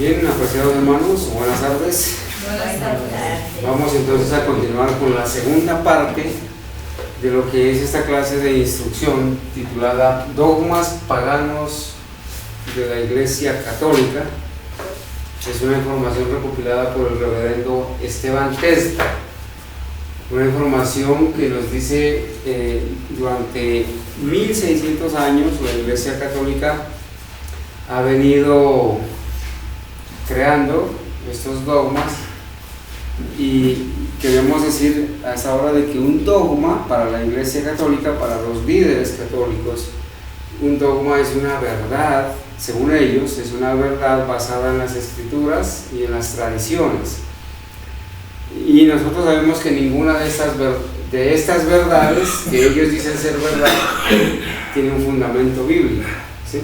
Bien, apreciados hermanos, buenas tardes. Buenas tardes. Vamos entonces a continuar con la segunda parte de lo que es esta clase de instrucción titulada Dogmas Paganos de la Iglesia Católica. Es una información recopilada por el reverendo Esteban Testa. Una información que nos dice durante 1600 años la Iglesia Católica ha venido creando estos dogmas, y queremos decir a esta hora de que un dogma para la Iglesia Católica, para los líderes católicos, un dogma es una verdad, según ellos, es una verdad basada en las Escrituras y en las tradiciones. Y nosotros sabemos que ninguna de estas verdades que ellos dicen ser verdad tiene un fundamento bíblico, ¿sí?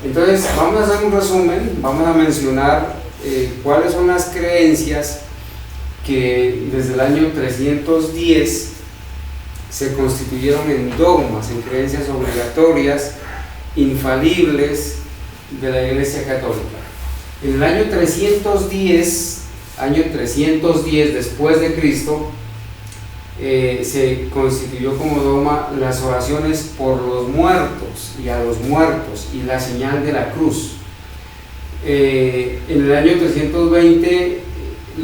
Entonces vamos a hacer un resumen, vamos a mencionar cuáles son las creencias que desde el año 310 se constituyeron en dogmas, en creencias obligatorias, infalibles de la Iglesia Católica. En el año 310 después de Cristo, se constituyó como dogma las oraciones por los muertos y a los muertos y la señal de la cruz. En el año 320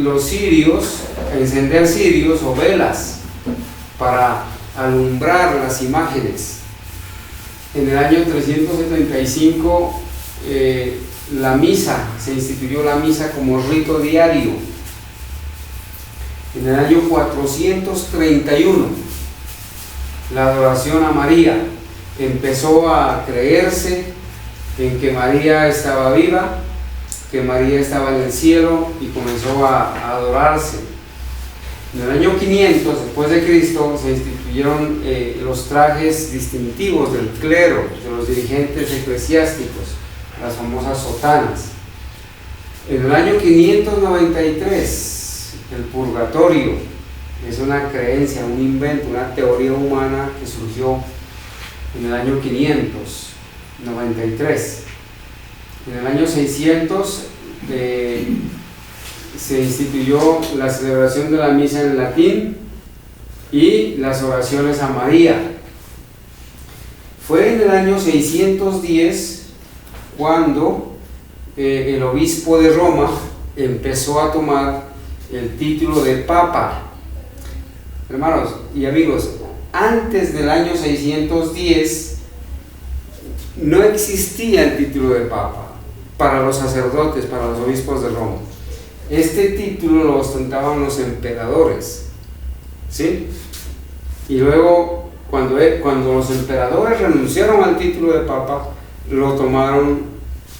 los cirios, encender cirios o velas para alumbrar las imágenes. En el año 375 la misa, se instituyó la misa como rito diario. En el año 431 la adoración a María, empezó a creerse en que María estaba viva, que María estaba en el cielo, y comenzó a adorarse. En el año 500 después de Cristo se instituyeron los trajes distintivos del clero, de los dirigentes eclesiásticos, las famosas sotanas. En el año 593 el purgatorio es una creencia, un invento, una teoría humana que surgió en el año 593. En el año 600 se instituyó la celebración de la misa en latín y las oraciones a María. Fue en el año 610 cuando el obispo de Roma empezó a tomar el título de Papa. Hermanos y amigos, antes del año 610 no existía el título de Papa para los sacerdotes, para los obispos de Roma. Este título lo ostentaban los emperadores, ¿sí? Y luego, cuando los emperadores renunciaron al título de Papa, lo tomaron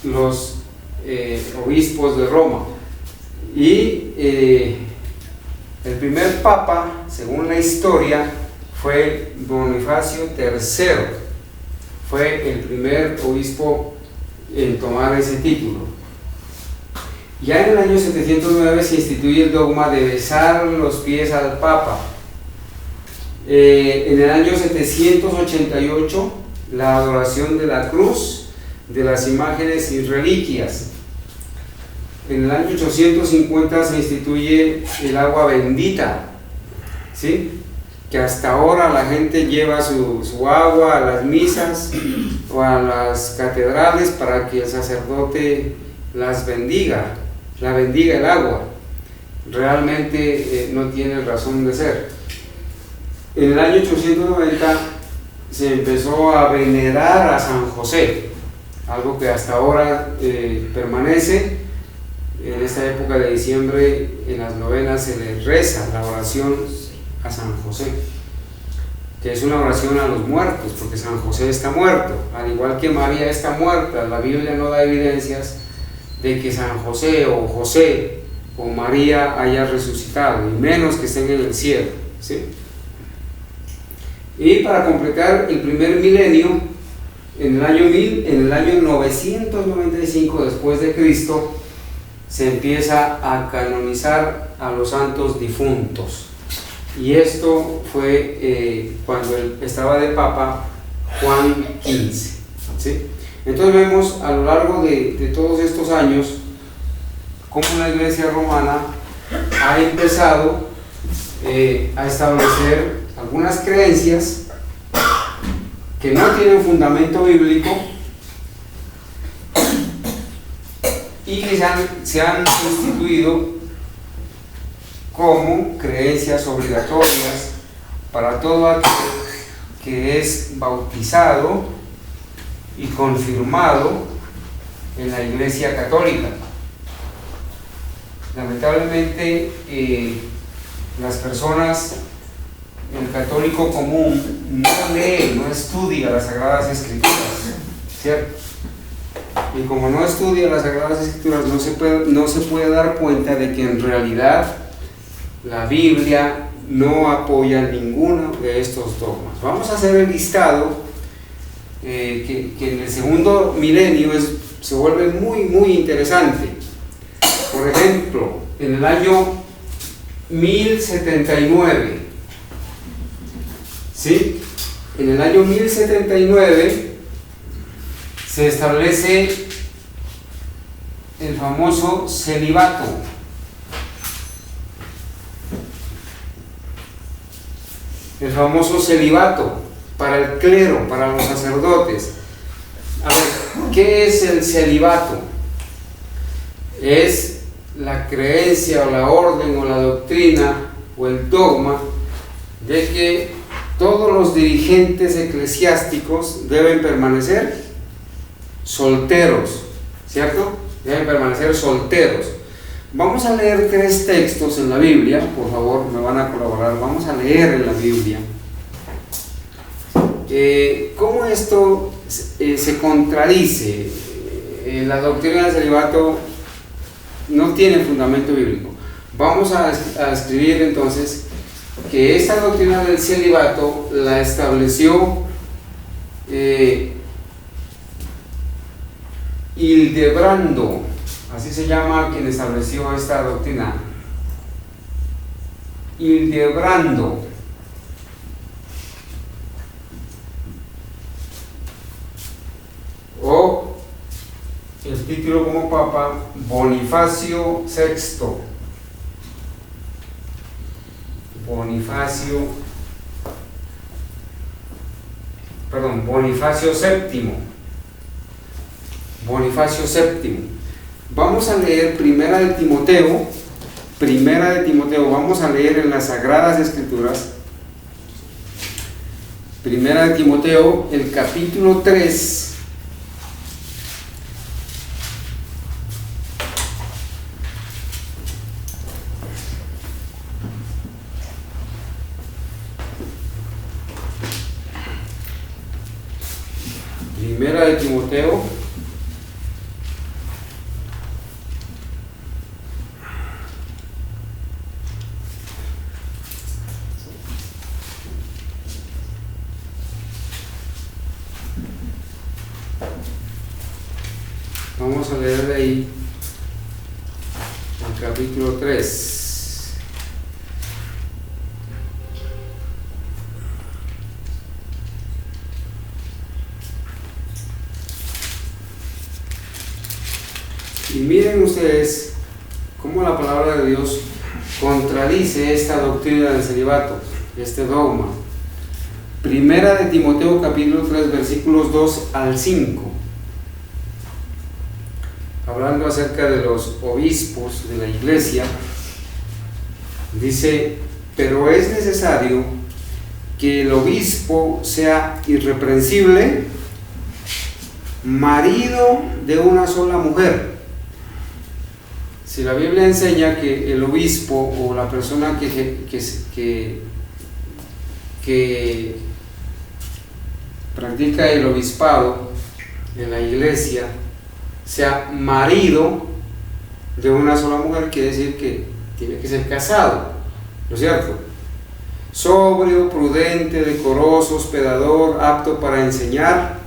los obispos de Roma. Y el primer papa, según la historia, fue Bonifacio III. Fue el primer obispo en tomar ese título. Ya en el año 709 se instituye el dogma de besar los pies al papa. En el año 788 la adoración de la cruz, de las imágenes y reliquias. En el año 850 se instituye el agua bendita, ¿sí? Que hasta ahora la gente lleva su agua a las misas o a las catedrales para que el sacerdote las bendiga, la bendiga el agua. Realmente no tiene razón de ser. En el año 890 se empezó a venerar a San José, algo que hasta ahora permanece. En esta época de diciembre, en las novenas, se le reza la oración a San José, que es una oración a los muertos, porque San José está muerto, al igual que María está muerta. La Biblia no da evidencias de que San José o María haya resucitado, y menos que estén en el cielo, ¿sí? Y para completar el primer milenio, en el año 995 después de Cristo, se empieza a canonizar a los santos difuntos. Y esto fue cuando estaba de Papa Juan XV, ¿sí? Entonces vemos a lo largo de todos estos años cómo la Iglesia romana ha empezado a establecer algunas creencias que no tienen fundamento bíblico y que se han instituido como creencias obligatorias para todo aquel que es bautizado y confirmado en la Iglesia Católica. Lamentablemente, las personas, el católico común, no lee, no estudia las Sagradas Escrituras, ¿cierto? Y como no estudia las Sagradas Escrituras, no se puede dar cuenta de que en realidad la Biblia no apoya ninguno de estos dogmas. Vamos a hacer el listado que en el segundo milenio se vuelve muy interesante. Por ejemplo, en el año 1079, ¿sí? En el año 1079 se establece el famoso celibato. El famoso celibato para el clero, para los sacerdotes. A ver, ¿qué es el celibato? Es la creencia o la orden o la doctrina o el dogma de que todos los dirigentes eclesiásticos deben permanecer solteros, ¿cierto? Deben permanecer solteros. Vamos a leer 3 textos en la Biblia, por favor, me van a colaborar. Vamos a leer en la Biblia cómo esto se contradice. La doctrina del celibato no tiene fundamento bíblico. Vamos a escribir entonces que esta doctrina del celibato la estableció Hildebrando, así se llama quien estableció esta doctrina, Hildebrando. O el título como papa, Bonifacio VI. Bonifacio VII. Bonifacio VII. Vamos a leer Primera de Timoteo, vamos a leer en las Sagradas Escrituras, Primera de Timoteo, el capítulo 3. Primera de Timoteo, vamos a leer de ahí el capítulo 3. Y miren ustedes cómo la palabra de Dios contradice esta doctrina del celibato, este dogma. Primera de Timoteo capítulo 3 versículos 2 al 5, hablando acerca de los obispos de la iglesia, dice: pero es necesario que el obispo sea irreprensible, marido de una sola mujer. Si la Biblia enseña que el obispo o la persona que practica el obispado en la iglesia sea marido de una sola mujer, quiere decir que tiene que ser casado, ¿no es cierto? Sobrio, prudente, decoroso, hospedador, apto para enseñar,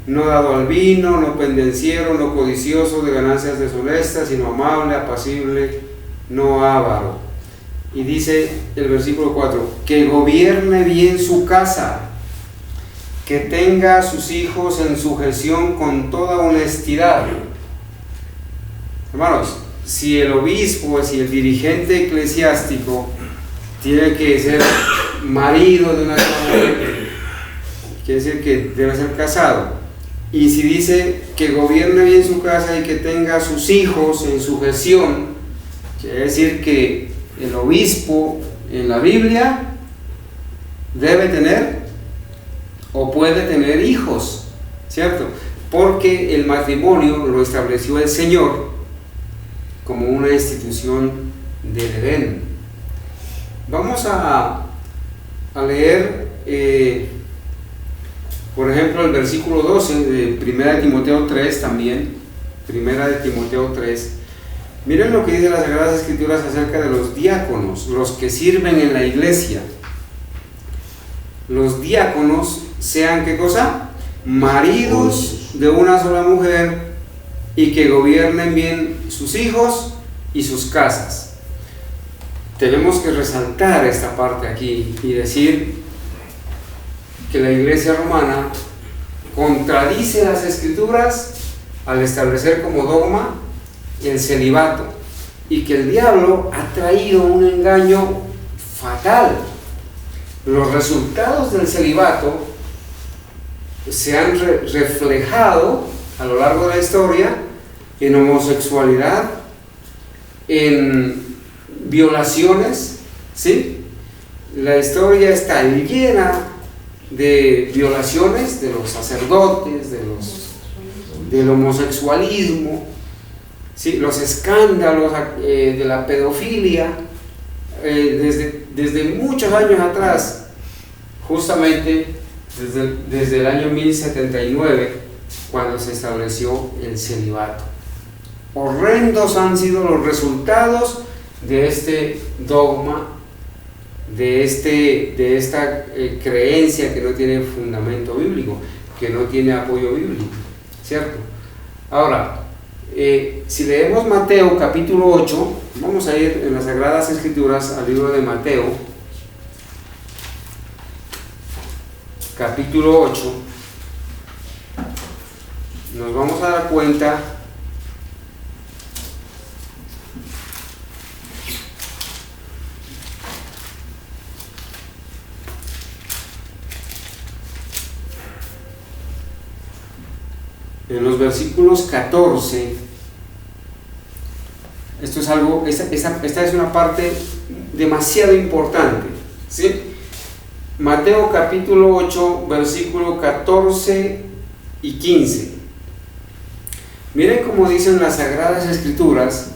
no dado al vino, no pendenciero, no codicioso de ganancias deshonestas, sino amable, apacible, no avaro. Y dice el versículo 4, que gobierne bien su casa, que tenga a sus hijos en sujeción con toda honestidad. Hermanos, si el obispo, si el dirigente eclesiástico tiene que ser marido de una sola mujer, quiere decir que debe ser casado. Y si dice que gobierne bien su casa y que tenga sus hijos en su gestión, quiere decir que el obispo en la Biblia debe tener o puede tener hijos, ¿cierto? Porque el matrimonio lo estableció el Señor como una institución del Edén. Vamos a leer, por ejemplo, el versículo 12 de 1 Timoteo 3 también, 1 Timoteo 3. Miren lo que dice las Sagradas Escrituras acerca de los diáconos, los que sirven en la iglesia. Los diáconos sean, ¿qué cosa? Maridos de una sola mujer y que gobiernen bien sus hijos y sus casas. Tenemos que resaltar esta parte aquí y decir que la Iglesia romana contradice las Escrituras al establecer como dogma el celibato, y que el diablo ha traído un engaño fatal. Los resultados del celibato se han reflejado a lo largo de la historia en homosexualidad, en violaciones, ¿sí? La historia está llena de violaciones de los sacerdotes, del homosexualismo, ¿sí? Los escándalos de la pedofilia, desde muchos años atrás, justamente desde el año 1079, cuando se estableció el celibato. Horrendos han sido los resultados de este dogma, de esta creencia que no tiene fundamento bíblico, que no tiene apoyo bíblico, ¿cierto? Ahora, si leemos Mateo capítulo 8, vamos a ir en las Sagradas Escrituras al libro de Mateo, capítulo 8, nos vamos a dar cuenta en los versículos 14. Esto es algo, esta es una parte demasiado importante, ¿sí? Mateo capítulo 8, versículo 14 y 15. Miren cómo dicen las Sagradas Escrituras,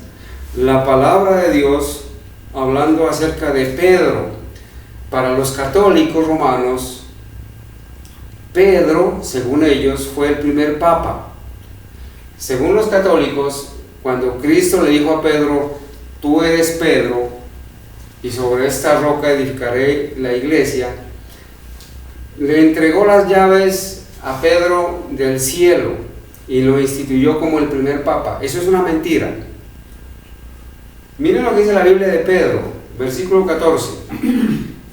la palabra de Dios, hablando acerca de Pedro. Para los católicos romanos, Pedro, según ellos, fue el primer papa. Según los católicos, cuando Cristo le dijo a Pedro, tú eres Pedro, y sobre esta roca edificaré la iglesia, le entregó las llaves a Pedro del cielo y lo instituyó como el primer papa. Eso es una mentira. Miren lo que dice la Biblia de Pedro, versículo 14.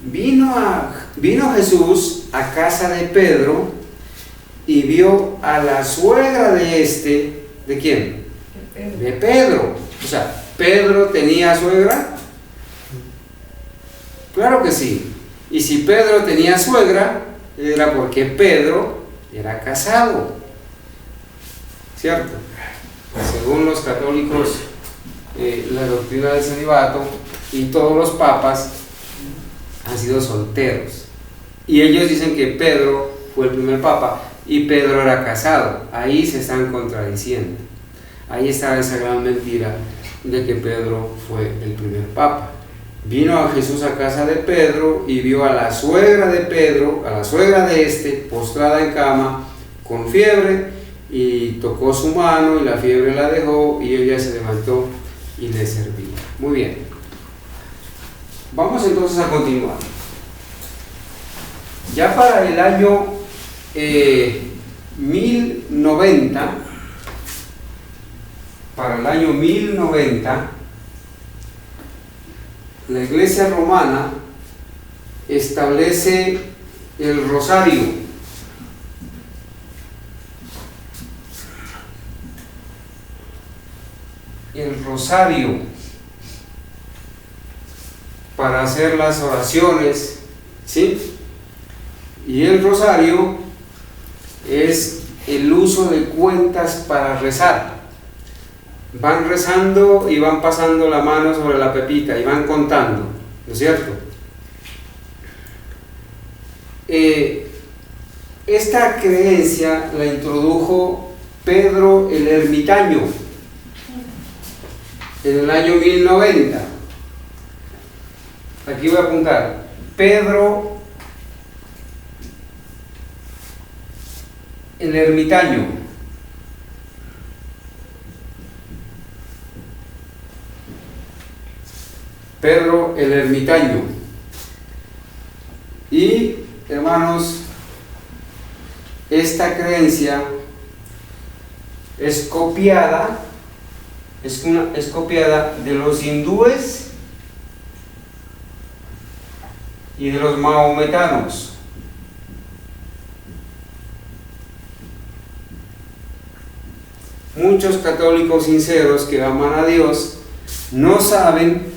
Vino Jesús a casa de Pedro y vio a la suegra de este. ¿De quién? De Pedro. O sea, ¿Pedro tenía suegra? Claro que sí. Y si Pedro tenía suegra, era porque Pedro era casado, ¿cierto? Según los católicos, la doctrina del celibato, y todos los papas han sido solteros, y ellos dicen que Pedro fue el primer papa y Pedro era casado. Ahí se están contradiciendo. Ahí está esa gran mentira de que Pedro fue el primer papa. Vino a Jesús a casa de Pedro y vio a la suegra de Pedro, a la suegra de este, postrada en cama con fiebre, y tocó su mano y la fiebre la dejó y ella se levantó y le servía. Muy bien. Vamos entonces a continuar. Ya para el año 1090, la Iglesia romana establece el rosario. el rosario para hacer las oraciones, ¿sí? Y el rosario es el uso de cuentas para rezar. Van rezando y van pasando la mano sobre la pepita y van contando, ¿no es cierto? Esta creencia la introdujo Pedro el Ermitaño en el año 1090. Aquí voy a apuntar: Pedro el Ermitaño. Pedro el Ermitaño. Y, hermanos, esta creencia es copiada de los hindúes y de los mahometanos. Muchos católicos sinceros que aman a Dios no saben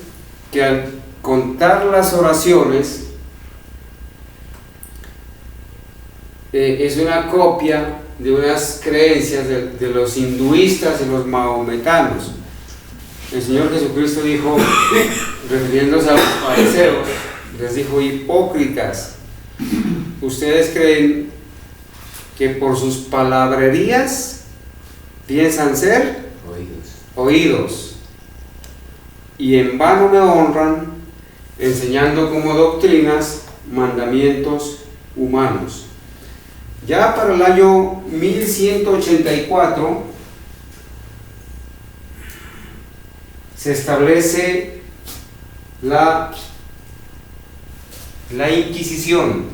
que al contar las oraciones es una copia de unas creencias de los hinduistas y los mahometanos. El Señor Jesucristo dijo, refiriéndose a los fariseos, les dijo: hipócritas, ustedes creen que por sus palabrerías piensan ser oídos, y en vano me honran, enseñando como doctrinas mandamientos humanos. Ya para el año 1184 se establece la Inquisición,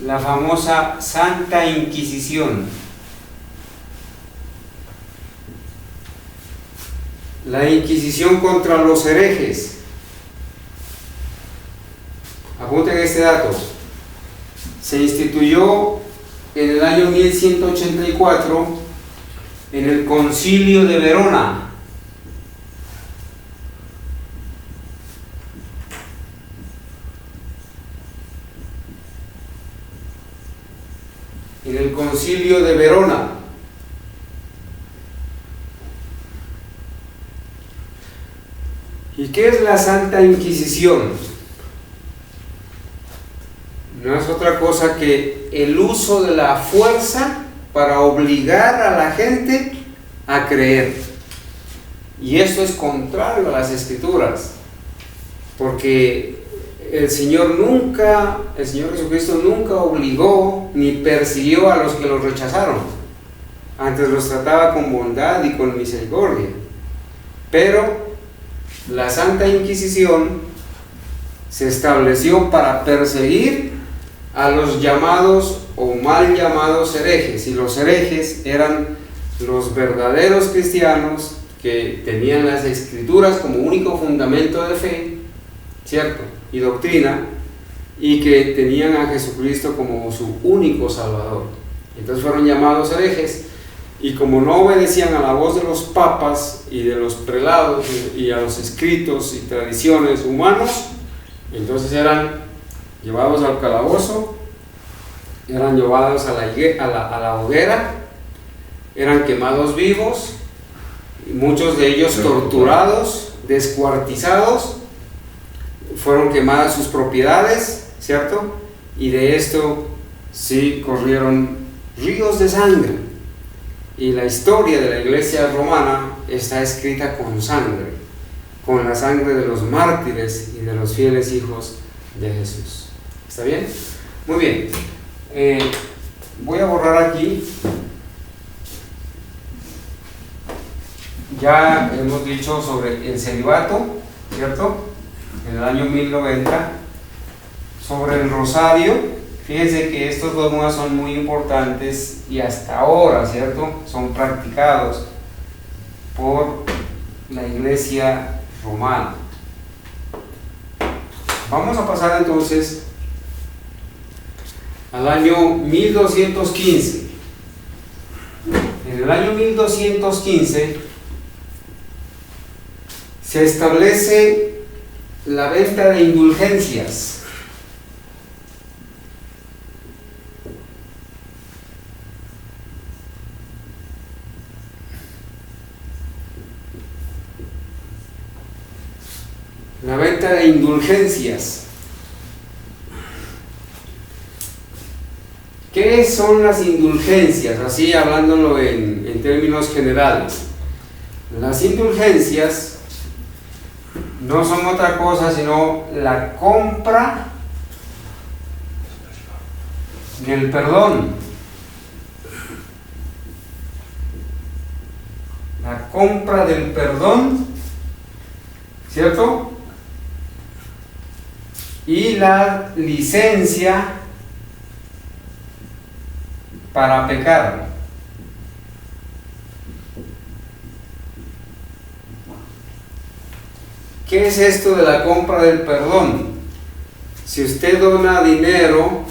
la famosa Santa Inquisición. La Inquisición contra los herejes. Apunten este dato. Se instituyó en el año 1184 en el Concilio de Verona. En el Concilio de Verona. ¿Y qué es la Santa Inquisición? No es otra cosa que el uso de la fuerza para obligar a la gente a creer. Y esto es contrario a las Escrituras, porque el Señor Jesucristo nunca obligó ni persiguió a los que los rechazaron. Antes los trataba con bondad y con misericordia. Pero la Santa Inquisición se estableció para perseguir a los llamados o mal llamados herejes, y los herejes eran los verdaderos cristianos que tenían las Escrituras como único fundamento de fe, ¿cierto?, y doctrina, y que tenían a Jesucristo como su único Salvador. Entonces fueron llamados herejes, y como no obedecían a la voz de los papas y de los prelados y a los escritos y tradiciones humanos, entonces eran llevados al calabozo, eran llevados a la hoguera, eran quemados vivos, y muchos de ellos torturados, descuartizados, fueron quemadas sus propiedades, ¿cierto? Y de esto sí corrieron ríos de sangre. Y la historia de la Iglesia romana está escrita con sangre, con la sangre de los mártires y de los fieles hijos de Jesús. ¿Está bien? Muy bien. Voy a borrar aquí. Ya hemos dicho sobre el celibato, ¿cierto?, en el año 1090. Sobre el rosario. Fíjense que estos dogmas son muy importantes y hasta ahora, ¿cierto?, son practicados por la Iglesia romana. Vamos a pasar entonces al año 1215. En En el año 1215 se establece la venta de indulgencias. La venta de indulgencias. ¿Qué son las indulgencias? Así hablándolo en términos generales. Las indulgencias no son otra cosa sino la compra del perdón. La compra del perdón, ¿cierto? Y la licencia para pecar. ¿Qué es esto de la compra del perdón? Si usted dona dinero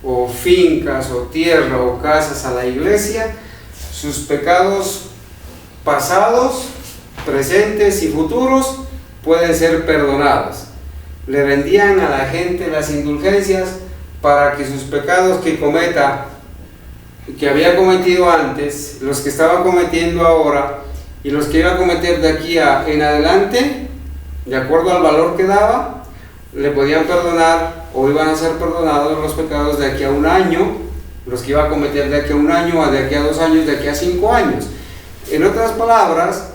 o fincas o tierra o casas a la iglesia, sus pecados pasados, presentes y futuros pueden ser perdonados. Le vendían a la gente las indulgencias para que sus pecados que había cometido antes, los que estaba cometiendo ahora y los que iba a cometer de aquí en adelante, de acuerdo al valor que daba, le podían perdonar o iban a ser perdonados los pecados de aquí a un año, los que iba a cometer de aquí a un año, de aquí a 2 años, de aquí a 5 años. En otras palabras,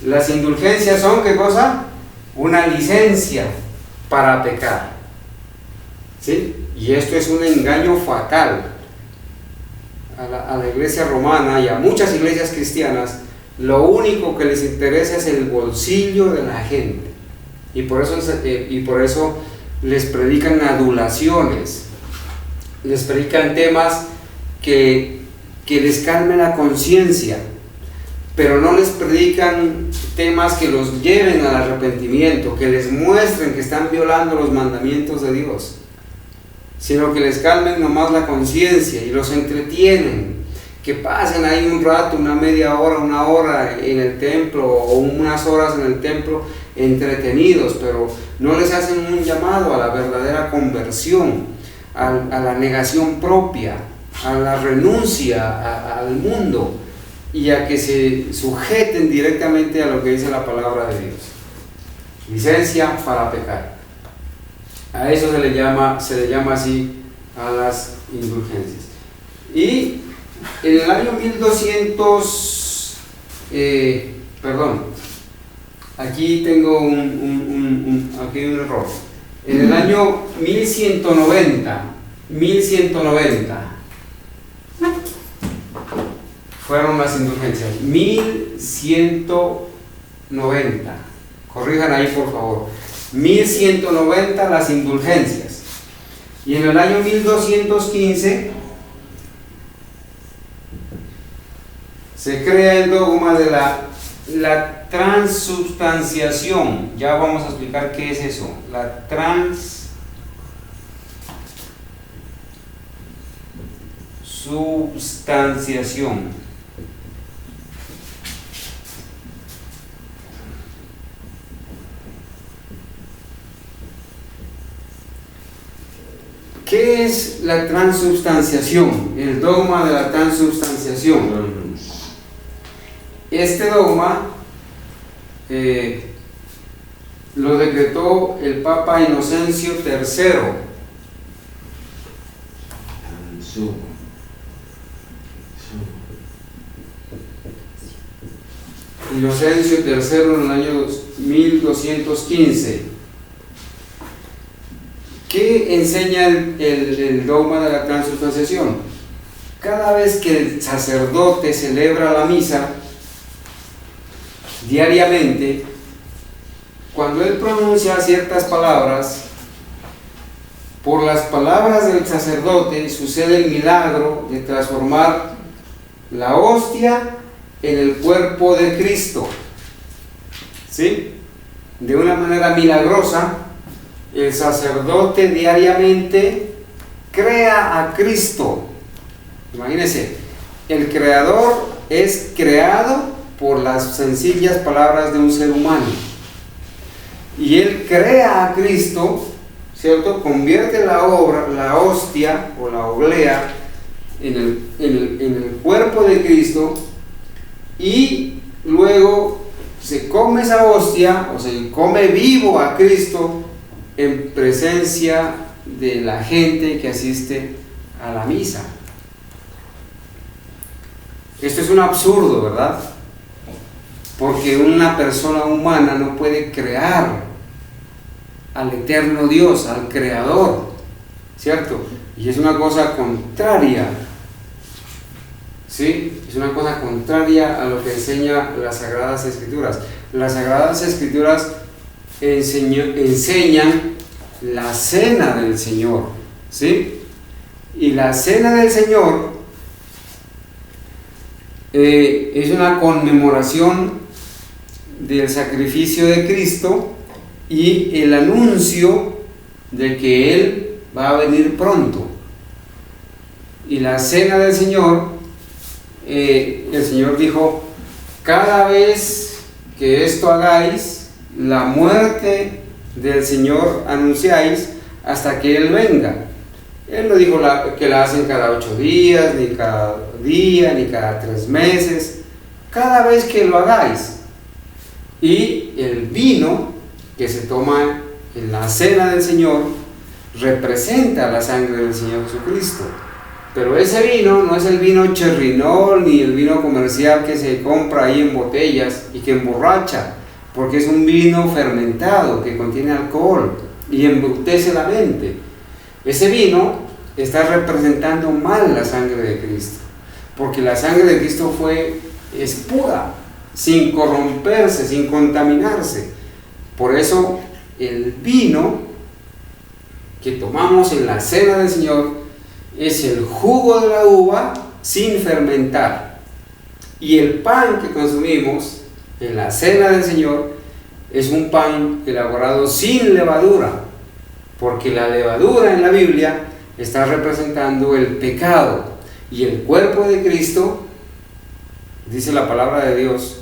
las indulgencias son, ¿qué cosa? Una licencia para pecar. ¿Sí? Y esto es un engaño fatal a la iglesia romana y a muchas iglesias cristianas. Lo único que les interesa es el bolsillo de la gente, y por eso les predican adulaciones, les predican temas que les calmen la conciencia, pero no les predican temas que los lleven al arrepentimiento, que les muestren que están violando los mandamientos de Dios, sino que les calmen nomás la conciencia y los entretienen, que pasen ahí un rato, una media hora, 1 hora en el templo o unas horas en el templo entretenidos, pero no les hacen un llamado a la verdadera conversión, a la negación propia, a la renuncia al mundo y a que se sujeten directamente a lo que dice la palabra de Dios. Licencia para pecar. A eso se le llama así a las indulgencias. Y en el año 1200, aquí tengo aquí un error. En el año 1190 fueron las indulgencias. 1190. Corrijan ahí, por favor. 1190 las indulgencias. Y en el año 1215 se crea el dogma de la transubstanciación. Ya vamos a explicar qué es eso. La transubstanciación. ¿Qué es la transubstanciación? El dogma de la transubstanciación. Este dogma lo decretó el Papa Inocencio III. Inocencio III en el año 1215. ¿Qué enseña el dogma de la transubstanciación? Cada vez que el sacerdote celebra la misa diariamente, cuando él pronuncia ciertas palabras, por las palabras del sacerdote sucede el milagro de transformar la hostia en el cuerpo de Cristo. ¿Sí? De una manera milagrosa, el sacerdote diariamente crea a Cristo. Imagínense, el creador es creado por las sencillas palabras de un ser humano. Y él crea a Cristo, ¿cierto? Convierte la hostia o la oblea en el cuerpo de Cristo, y luego se come esa hostia, o se come vivo a Cristo en presencia de la gente que asiste a la misa. Esto es un absurdo, ¿verdad? Porque una persona humana no puede crear al eterno Dios, al Creador, ¿cierto? Y es una cosa contraria, ¿sí? Es una cosa contraria a lo que enseña las Sagradas Escrituras. Las Sagradas Escrituras enseñan la cena del Señor, ¿sí? Y la cena del Señor es una conmemoración del sacrificio de Cristo y el anuncio de que Él va a venir pronto. Y la cena del Señor, el Señor dijo: cada vez que esto hagáis, la muerte del Señor anunciáis hasta que Él venga. Él no dijo que la hacen cada 8 días, ni cada día, ni cada 3 meses, cada vez que lo hagáis. Y el vino que se toma en la cena del Señor representa la sangre del Señor Jesucristo. Pero ese vino no es el vino cherrinol ni el vino comercial que se compra ahí en botellas y que emborracha, porque es un vino fermentado que contiene alcohol y embrutece la mente. Ese vino está representando mal la sangre de Cristo, porque la sangre de Cristo es pura, sin corromperse, sin contaminarse. Por eso el vino que tomamos en la cena del Señor es el jugo de la uva sin fermentar, y el pan que consumimos en la cena del Señor es un pan elaborado sin levadura, porque la levadura en la Biblia está representando el pecado, y el cuerpo de Cristo, dice la palabra de Dios,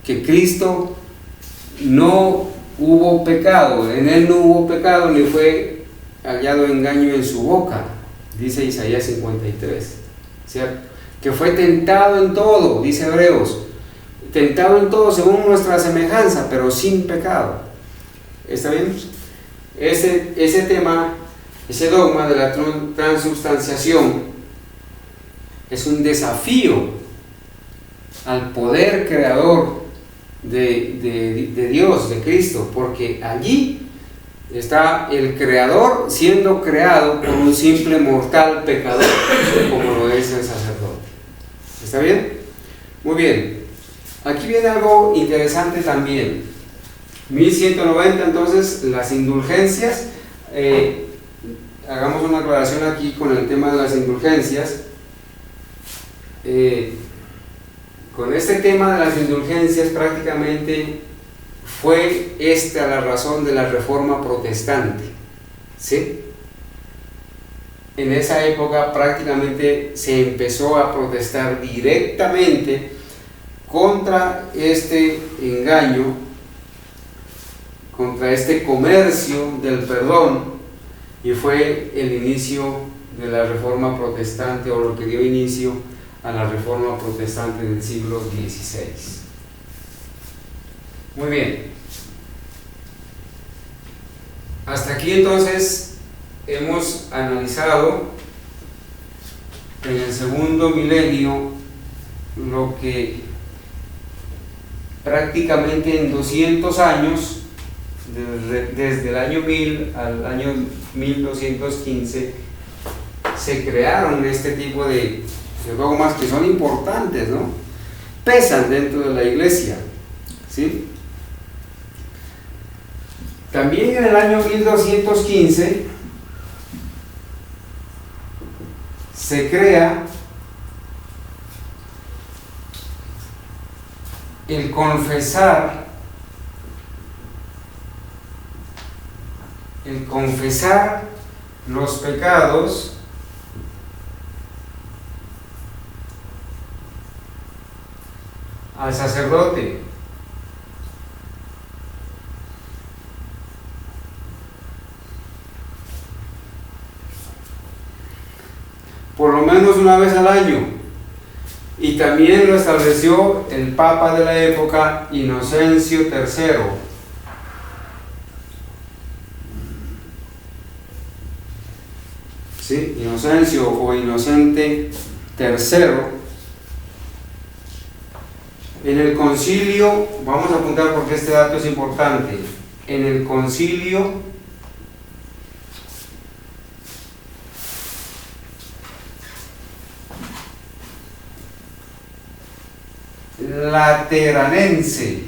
que Cristo no hubo pecado, en Él no hubo pecado, ni fue hallado engaño en su boca, dice Isaías 53, ¿cierto? Que fue tentado en todo, dice Hebreos, tentado en todo según nuestra semejanza, pero sin pecado. ¿Está bien? Ese tema, ese dogma de la transubstanciación es un desafío al poder creador de Dios, de Cristo, porque allí está el creador siendo creado por un simple mortal pecador, como lo es el sacerdote. ¿Está bien? Muy bien. Aquí viene algo interesante también. 1190, entonces, las indulgencias. Hagamos una aclaración aquí con el tema de las indulgencias. Con este tema de las indulgencias, prácticamente fue esta la razón de la Reforma Protestante, ¿sí? En esa época prácticamente se empezó a protestar directamente contra este engaño, contra este comercio del perdón, y fue el inicio de la Reforma Protestante, o lo que dio inicio a la Reforma Protestante del siglo XVI. Muy bien. Hasta aquí entonces hemos analizado en el segundo milenio lo que prácticamente en 200 años, desde el año 1000 al año 1215, se crearon este tipo de dogmas que son importantes, ¿no? Pesan dentro de la iglesia, ¿sí? También en el año 1215 se crea el confesar los pecados al sacerdote. Por lo menos una vez al año. Y también lo estableció el Papa de la época, Inocencio III. ¿Sí? Inocencio o Inocente III. En el concilio, vamos a apuntar porque este dato es importante, en el concilio Lateranense,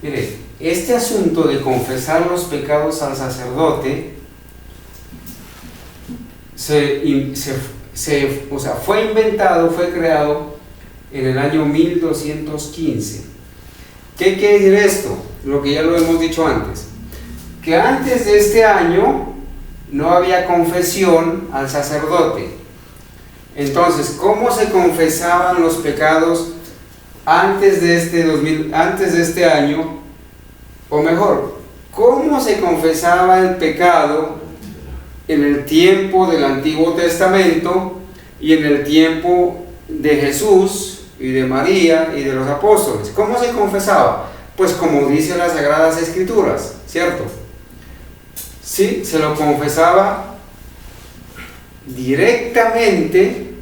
mire, este asunto de confesar los pecados al sacerdote fue inventado, fue creado en el año 1215. ¿Qué quiere decir esto? Lo que ya lo hemos dicho antes, que antes de este año no había confesión al sacerdote. Entonces, ¿cómo se confesaban los pecados antes de este año? O mejor, ¿cómo se confesaba el pecado en el tiempo del Antiguo Testamento y en el tiempo de Jesús y de María y de los apóstoles? ¿Cómo se confesaba? Pues como dice las Sagradas Escrituras, ¿cierto? Sí, se lo confesaba directamente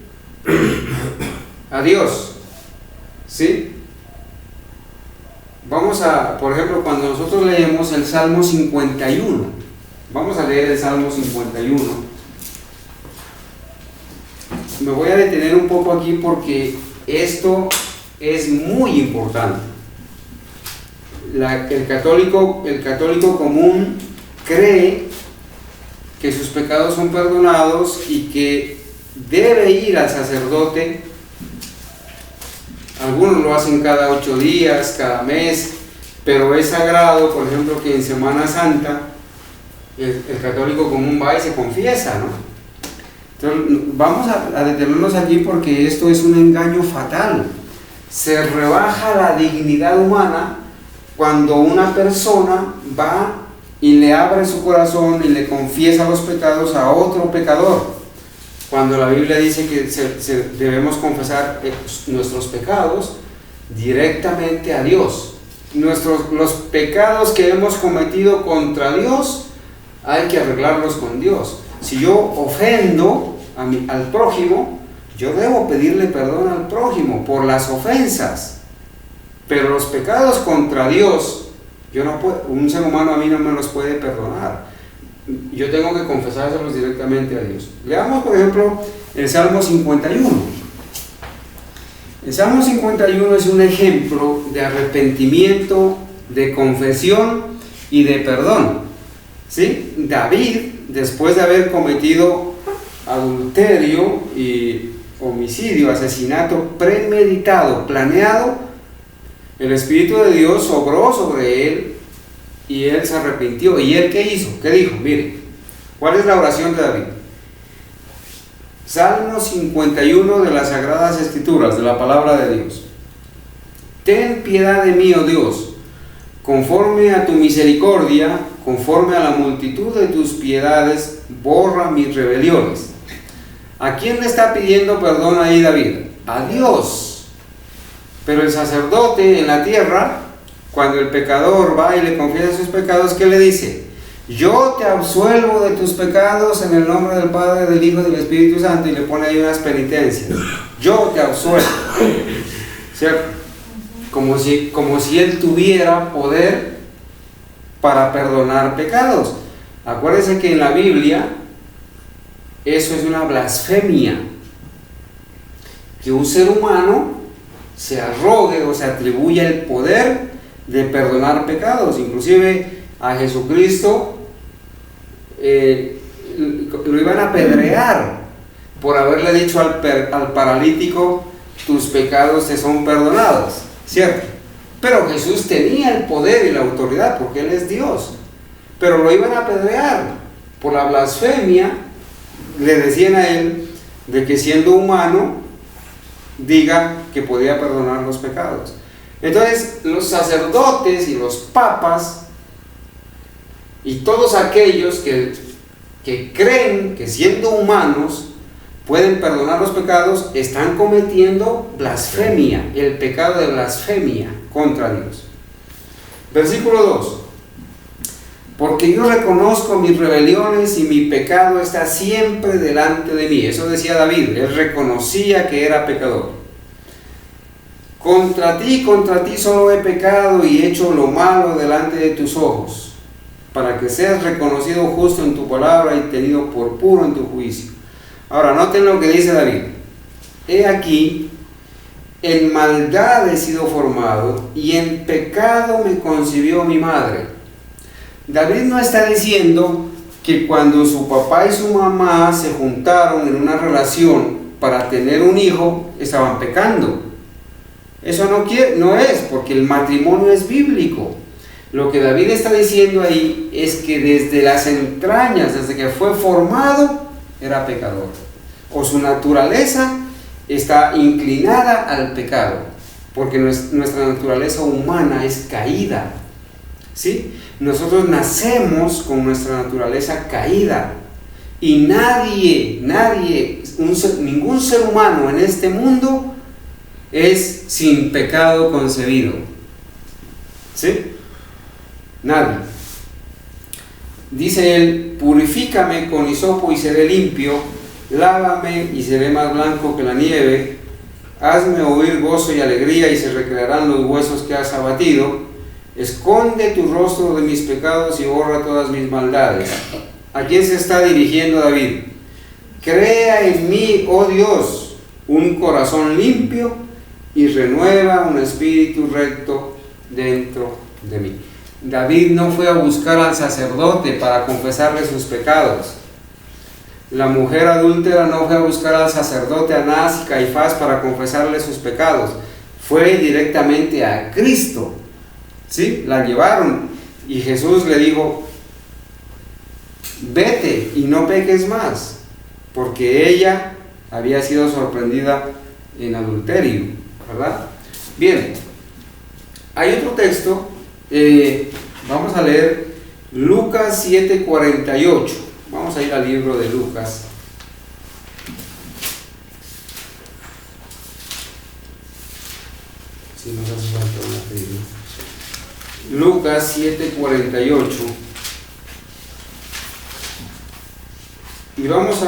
a Dios. ¿Sí? Vamos a, por ejemplo, cuando nosotros leemos el Salmo 51, vamos a leer el Salmo 51. Me voy a detener un poco aquí porque esto es muy importante. El católico común cree que sus pecados son perdonados y que debe ir al sacerdote. Algunos lo hacen cada 8 días, cada mes, pero es sagrado, por ejemplo, que en Semana Santa el católico común va y se confiesa, ¿no? Entonces, vamos a detenernos aquí porque esto es un engaño fatal. Se rebaja la dignidad humana cuando una persona va y le abre su corazón y le confiesa los pecados a otro pecador, cuando la Biblia dice que debemos confesar nuestros pecados directamente a Dios. Los pecados que hemos cometido contra Dios hay que arreglarlos con Dios. Si yo ofendo al prójimo, yo debo pedirle perdón al prójimo por las ofensas, pero los pecados contra Dios, un ser humano a mí no me los puede perdonar. Yo tengo que confesárselos directamente a Dios. Leamos, por ejemplo, el Salmo 51. El Salmo 51 es un ejemplo de arrepentimiento, de confesión y de perdón. ¿Sí? David, después de haber cometido adulterio y homicidio, asesinato premeditado, planeado, el Espíritu de Dios obró sobre él y él se arrepintió. ¿Y él qué hizo? ¿Qué dijo? Mire, ¿cuál es la oración de David? Salmo 51 de las Sagradas Escrituras, de la palabra de Dios. Ten piedad de mí, oh Dios, conforme a tu misericordia, conforme a la multitud de tus piedades, borra mis rebeliones. ¿A quién le está pidiendo perdón ahí David? A Dios. Pero el sacerdote en la tierra, cuando el pecador va y le confiesa sus pecados, ¿qué le dice? Yo te absuelvo de tus pecados en el nombre del Padre, del Hijo y del Espíritu Santo, y le pone ahí unas penitencias. Yo te absuelvo. ¿Cierto? Como si él tuviera poder para perdonar pecados. Acuérdense que en la Biblia eso es una blasfemia, que un ser humano se arrogue o se atribuya el poder de perdonar pecados. Inclusive a Jesucristo lo iban a apedrear por haberle dicho al paralítico: tus pecados te son perdonados, ¿cierto? Pero Jesús tenía el poder y la autoridad porque Él es Dios, pero lo iban a apedrear. por la blasfemia, le decían a él de que siendo humano, diga que podía perdonar los pecados. Entonces, los sacerdotes y los papas y todos aquellos que creen que siendo humanos pueden perdonar los pecados, están cometiendo blasfemia, el pecado de blasfemia contra Dios. Versículo 2: porque yo reconozco mis rebeliones y mi pecado está siempre delante de mí. Eso decía David, él reconocía que era pecador. Contra ti solo he pecado y hecho lo malo delante de tus ojos, para que seas reconocido justo en tu palabra y tenido por puro en tu juicio. Ahora, noten lo que dice David. He aquí, en maldad he sido formado y en pecado me concibió mi madre. David no está diciendo que cuando su papá y su mamá se juntaron en una relación para tener un hijo, estaban pecando. Eso no es, porque el matrimonio es bíblico. Lo que David está diciendo ahí es que desde las entrañas, desde que fue formado, era pecador. O su naturaleza está inclinada al pecado, porque nuestra naturaleza humana es caída. ¿Sí? Nosotros nacemos con nuestra naturaleza caída. Y ningún ser humano en este mundo es sin pecado concebido. ¿Sí? Nadie. Dice él: purifícame con hisopo y seré limpio, lávame y seré más blanco que la nieve, hazme oír gozo y alegría y se recrearán los huesos que has abatido, esconde tu rostro de mis pecados y borra todas mis maldades. ¿A quién se está dirigiendo David? Crea en mí, oh Dios, un corazón limpio y renueva un espíritu recto dentro de mí. David no fue a buscar al sacerdote para confesarle sus pecados. La mujer adúltera no fue a buscar al sacerdote Anás y Caifás para confesarle sus pecados. Fue directamente a Cristo. ¿Sí? La llevaron y Jesús le dijo: vete y no peques más, porque ella había sido sorprendida en adulterio, ¿verdad? Bien, hay otro texto. Vamos a leer Lucas 7:48. Vamos a ir al libro de Lucas. Si nos hace falta una Biblia. Lucas 7:48. Y vamos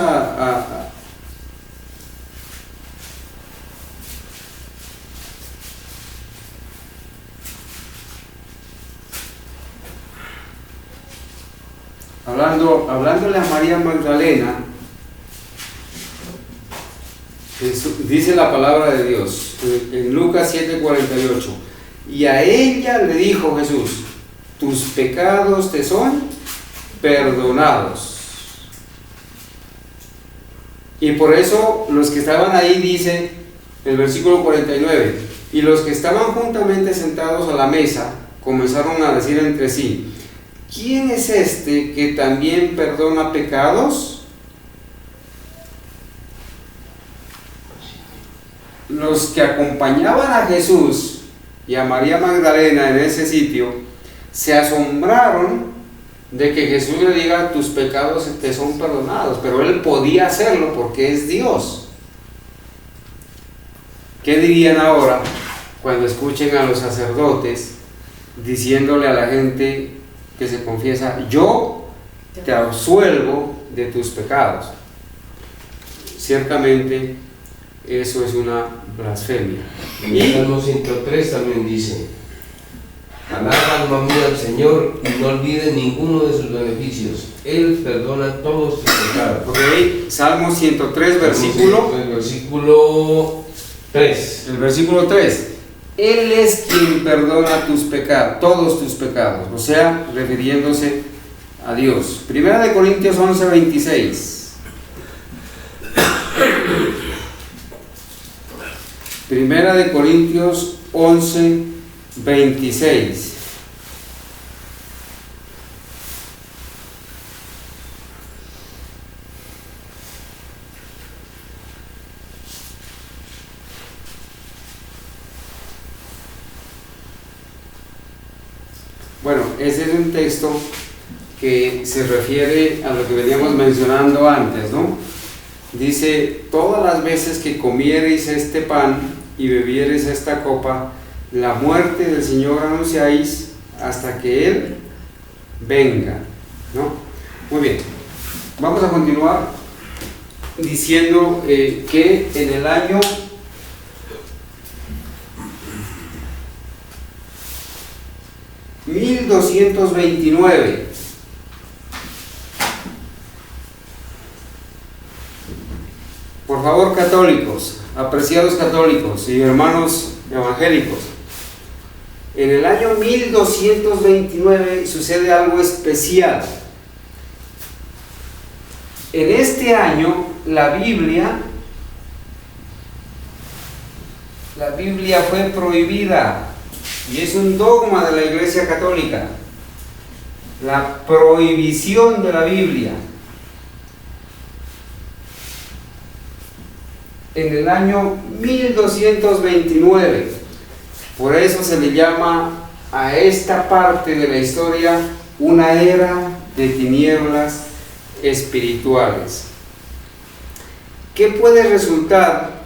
hablándole a María Magdalena, dice la palabra de Dios en Lucas 7:48: y a ella le dijo Jesús: tus pecados te son perdonados. Y por eso los que estaban ahí, dice el versículo 49, y los que estaban juntamente sentados a la mesa comenzaron a decir entre sí: ¿quién es este que también perdona pecados? Los que acompañaban a Jesús y a María Magdalena en ese sitio se asombraron de que Jesús le diga: tus pecados te son perdonados, pero él podía hacerlo porque es Dios. ¿Qué dirían ahora cuando escuchen a los sacerdotes diciéndole a la gente que se confiesa: yo te absuelvo de tus pecados? Ciertamente eso es una blasfemia. En el Salmo 103 también dice: alaba alma mía al Señor y no olvide ninguno de sus beneficios, Él perdona todos tus pecados. Ok, Salmo 103, versículo 3. El versículo 3: Él es quien perdona tus pecados, todos tus pecados, o sea, refiriéndose a Dios. Primera de Corintios 11:26. Primera de Corintios 11:26. Bueno, ese es un texto que se refiere a lo que veníamos mencionando antes, ¿no? Dice: todas las veces que comiereis este pan y bebiereis esta copa, la muerte del Señor anunciáis hasta que Él venga, ¿no? Muy bien, vamos a continuar diciendo que en el año 1229, por favor, católicos, apreciados católicos y hermanos evangélicos, en el año 1229 sucede algo especial. En este año la Biblia fue prohibida, y es un dogma de la Iglesia Católica, la prohibición de la Biblia. En el año 1229, por eso se le llama a esta parte de la historia una era de tinieblas espirituales. ¿Qué puede resultar?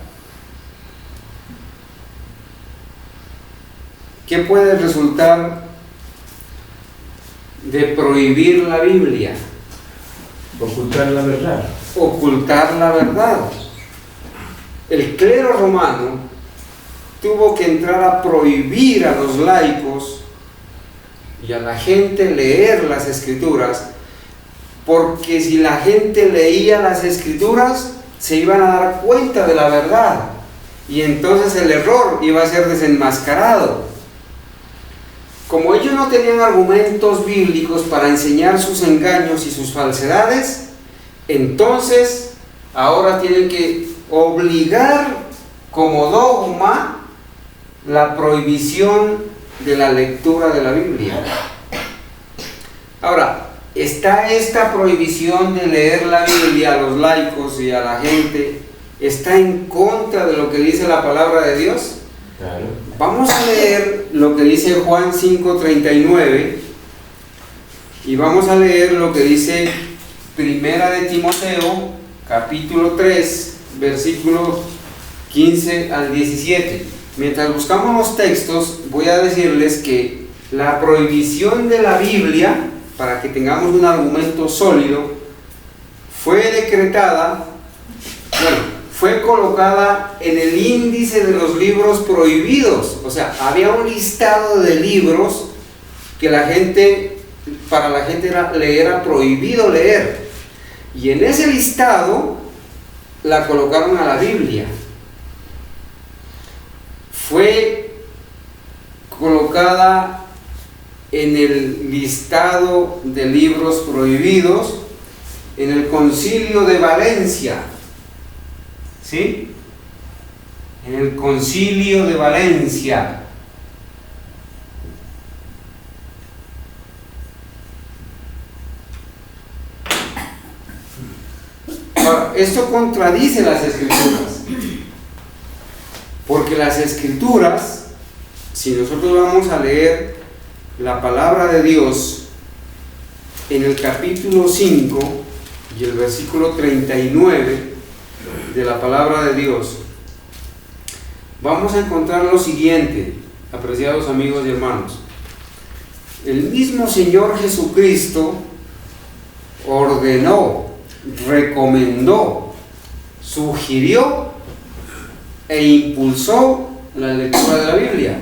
¿Qué puede resultar de prohibir la Biblia? Ocultar la verdad. Ocultar la verdad. El clero romano tuvo que entrar a prohibir a los laicos y a la gente leer las Escrituras, porque si la gente leía las Escrituras se iban a dar cuenta de la verdad, y entonces el error iba a ser desenmascarado. Como ellos no tenían argumentos bíblicos para enseñar sus engaños y sus falsedades, entonces ahora tienen que obligar como dogma la prohibición de la lectura de la Biblia. Ahora, ¿está esta prohibición de leer la Biblia a los laicos y a la gente, está en contra de lo que dice la palabra de Dios? Claro. Vamos a leer lo que dice Juan 5:39 y vamos a leer lo que dice Primera de Timoteo, capítulo 3, versículos 15 al 17. Mientras buscamos los textos, voy a decirles que la prohibición de la Biblia, para que tengamos un argumento sólido, fue decretada, fue colocada en el índice de los libros prohibidos. O sea, había un listado de libros que para la gente le era prohibido leer, y en ese listado la colocaron a la Biblia. Fue colocada en el listado de libros prohibidos en el Concilio de Valencia. ¿Sí? En el Concilio de Valencia. Ahora, esto contradice las Escrituras, porque las Escrituras, si nosotros vamos a leer la palabra de Dios en el capítulo 5 y el versículo 39 de la palabra de Dios, vamos a encontrar lo siguiente, apreciados amigos y hermanos. El mismo Señor Jesucristo ordenó, recomendó, sugirió e impulsó la lectura de la Biblia.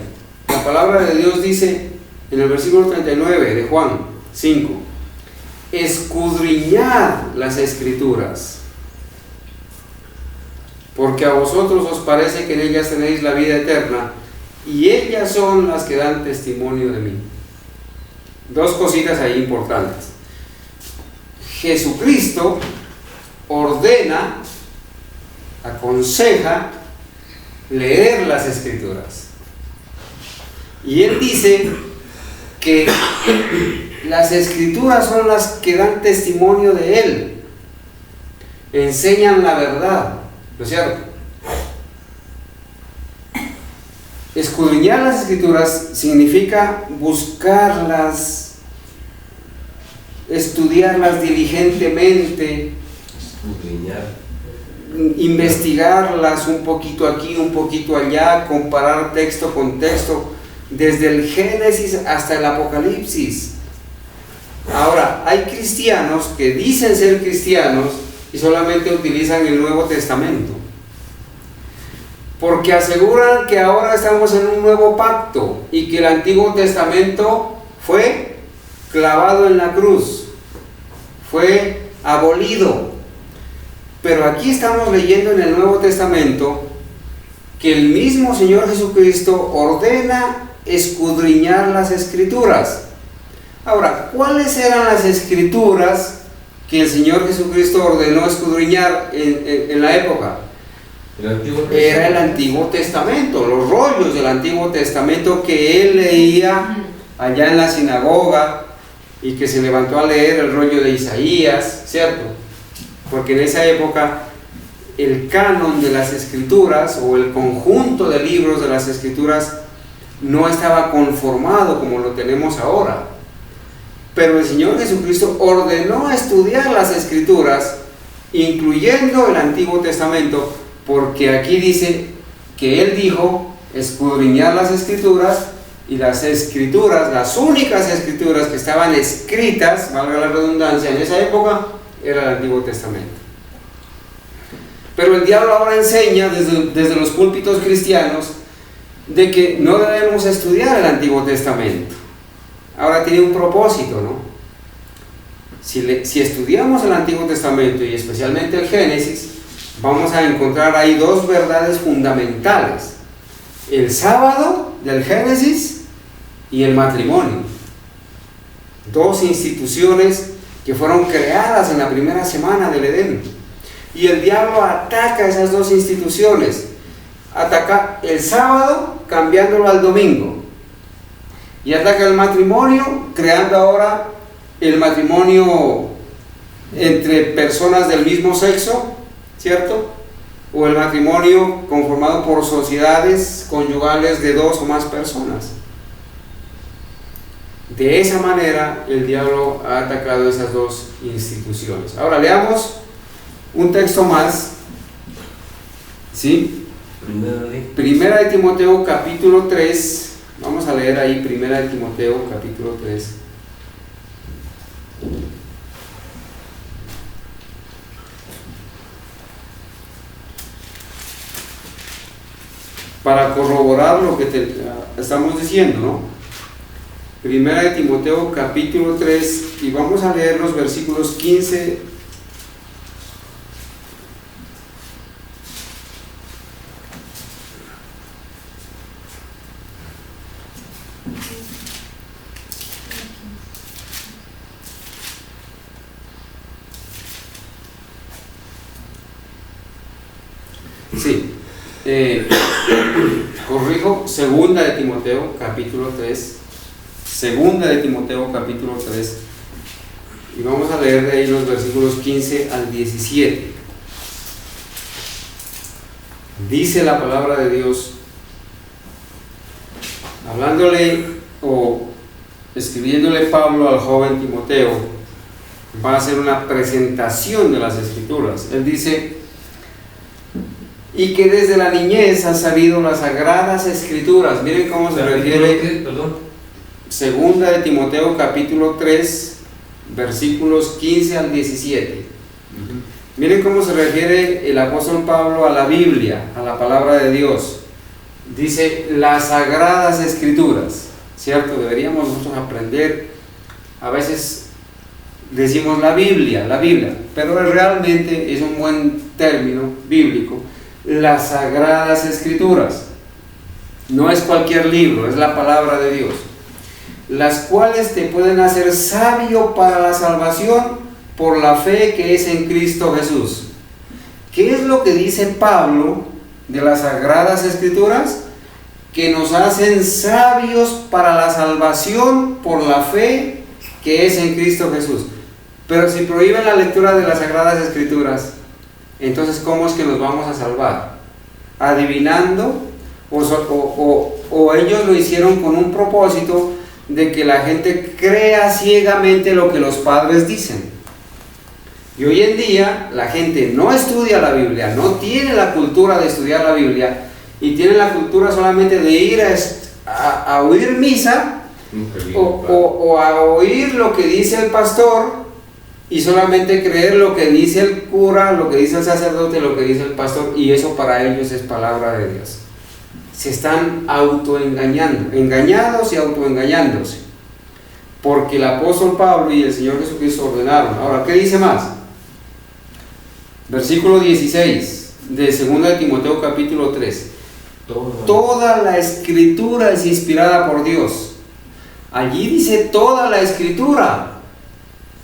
La palabra de Dios dice en el versículo 39 de Juan 5: escudriñad las Escrituras, porque a vosotros os parece que en ellas tenéis la vida eterna, y ellas son las que dan testimonio de mí. Dos cositas ahí importantes. Jesucristo ordena, aconseja leer las Escrituras, y Él dice que las Escrituras son las que dan testimonio de Él, enseñan la verdad, ¿no es cierto? escudriñar las Escrituras significa buscarlas, estudiarlas diligentemente, investigarlas un poquito aquí, un poquito allá, comparar texto con texto, desde el Génesis hasta el Apocalipsis. Ahora, hay cristianos que dicen ser cristianos y solamente utilizan el Nuevo Testamento, porque aseguran que ahora estamos en un nuevo pacto y que el Antiguo Testamento fue clavado en la cruz, fue abolido. Pero aquí estamos leyendo en el Nuevo Testamento que el mismo Señor Jesucristo ordena escudriñar las Escrituras. Ahora, ¿cuáles eran las Escrituras que el Señor Jesucristo ordenó escudriñar en la época? Era el Antiguo Testamento, los rollos del Antiguo Testamento que él leía allá en la sinagoga, y que se levantó a leer el rollo de Isaías, ¿cierto? Porque en esa época el canon de las Escrituras o el conjunto de libros de las Escrituras no estaba conformado como lo tenemos ahora. Pero el Señor Jesucristo ordenó estudiar las Escrituras, incluyendo el Antiguo Testamento, porque aquí dice que Él dijo escudriñar las Escrituras, y las Escrituras, las únicas Escrituras que estaban escritas, valga la redundancia, en esa época, era el Antiguo Testamento. Pero el diablo ahora enseña desde los púlpitos cristianos de que no debemos estudiar el Antiguo Testamento. Ahora tiene un propósito, ¿no? Si estudiamos el Antiguo Testamento y especialmente el Génesis, vamos a encontrar ahí dos verdades fundamentales: el sábado del Génesis y el matrimonio. Dos instituciones que fueron creadas en la primera semana del Edén. Y el diablo ataca esas dos instituciones. Ataca el sábado cambiándolo al domingo. Y ataca el matrimonio creando ahora el matrimonio entre personas del mismo sexo, ¿cierto? O el matrimonio conformado por sociedades conyugales de dos o más personas. De esa manera el diablo ha atacado esas dos instituciones. Ahora leamos un texto más, ¿sí? Primera de Timoteo capítulo 3. Vamos a leer ahí Primera de Timoteo capítulo 3. Para corroborar lo que estamos diciendo, ¿no? Primera de Timoteo capítulo 3, y vamos a leer los versículos 15 corrijo, Segunda de Timoteo capítulo 3. Segunda de Timoteo capítulo 3, y vamos a leer de ahí los versículos 15 al 17. Dice la palabra de Dios, hablándole o escribiéndole Pablo al joven Timoteo, va a hacer una presentación de las Escrituras. Él dice: y que desde la niñez has sabido las sagradas Escrituras. Miren cómo se refiere. Segunda de Timoteo capítulo 3, versículos 15 al 17. Miren cómo se refiere el apóstol Pablo a la Biblia, a la palabra de Dios. Dice las sagradas Escrituras, ¿cierto? Deberíamos nosotros aprender. A veces decimos la Biblia, pero realmente es un buen término bíblico. Las sagradas Escrituras. No es cualquier libro, es la palabra de Dios, las cuales te pueden hacer sabio para la salvación por la fe que es en Cristo Jesús. ¿Qué es lo que dice Pablo de las Sagradas Escrituras? Que nos hacen sabios para la salvación por la fe que es en Cristo Jesús. Pero si prohíben la lectura de las Sagradas Escrituras, entonces ¿cómo es que nos vamos a salvar? ¿Adivinando o ellos lo hicieron con un propósito de que la gente crea ciegamente lo que los padres dicen. Y hoy en día la gente no estudia la Biblia, no tiene la cultura de estudiar la Biblia, y tiene la cultura solamente de ir a oír misa o a oír lo que dice el pastor, y solamente creer lo que dice el cura, lo que dice el sacerdote, lo que dice el pastor, y eso para ellos es palabra de Dios. Se están autoengañando, engañados y autoengañándose, porque el apóstol Pablo y el Señor Jesucristo ordenaron. Ahora, ¿qué dice más? Versículo 16 de 2 de Timoteo capítulo 3. Toda la escritura es inspirada por Dios. Allí dice toda la escritura,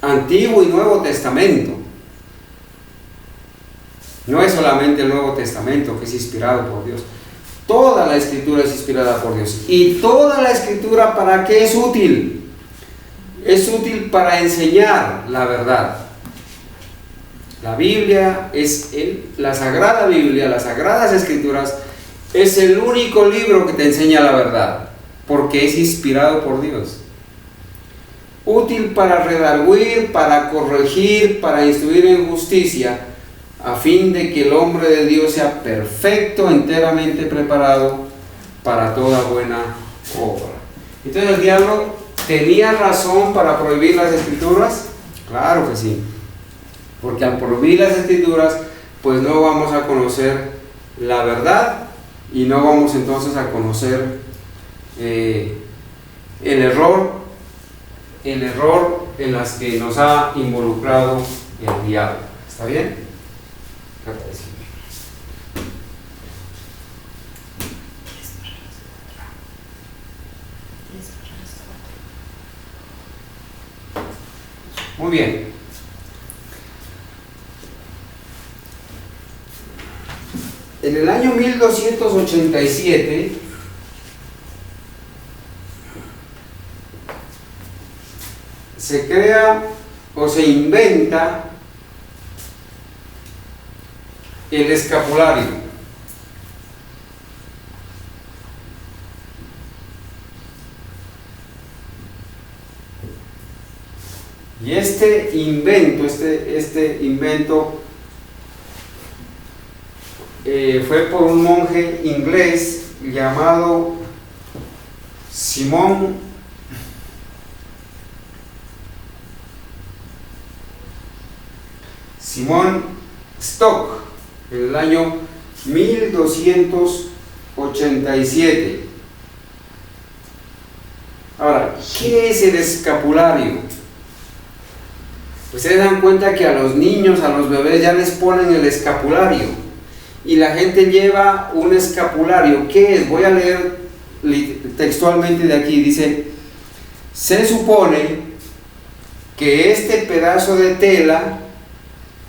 Antiguo y Nuevo Testamento. No es solamente el Nuevo Testamento que es inspirado por Dios. Toda la escritura es inspirada por Dios. ¿Y toda la escritura para qué es útil? Es útil para enseñar la verdad. La Biblia la Sagrada Biblia, las Sagradas Escrituras, es el único libro que te enseña la verdad, porque es inspirado por Dios. Útil para redarguir, para corregir, para instruir en justicia, a fin de que el hombre de Dios sea perfecto, enteramente preparado para toda buena obra. Entonces, ¿el diablo tenía razón para prohibir las Escrituras? Claro que sí. Porque al prohibir las Escrituras, pues no vamos a conocer la verdad, y no vamos entonces a conocer el error en las que nos ha involucrado el diablo. ¿Está bien? Muy bien. En el año 1287 se crea o se inventa el escapulario. Y este invento fue por un monje inglés llamado Simon Stock, en el año 1287. Ahora, ¿qué es el escapulario? Pues se dan cuenta que a los niños, a los bebés ya les ponen el escapulario, y la gente lleva un escapulario. ¿Qué es? Voy a leer textualmente de aquí. Dice: se supone que este pedazo de tela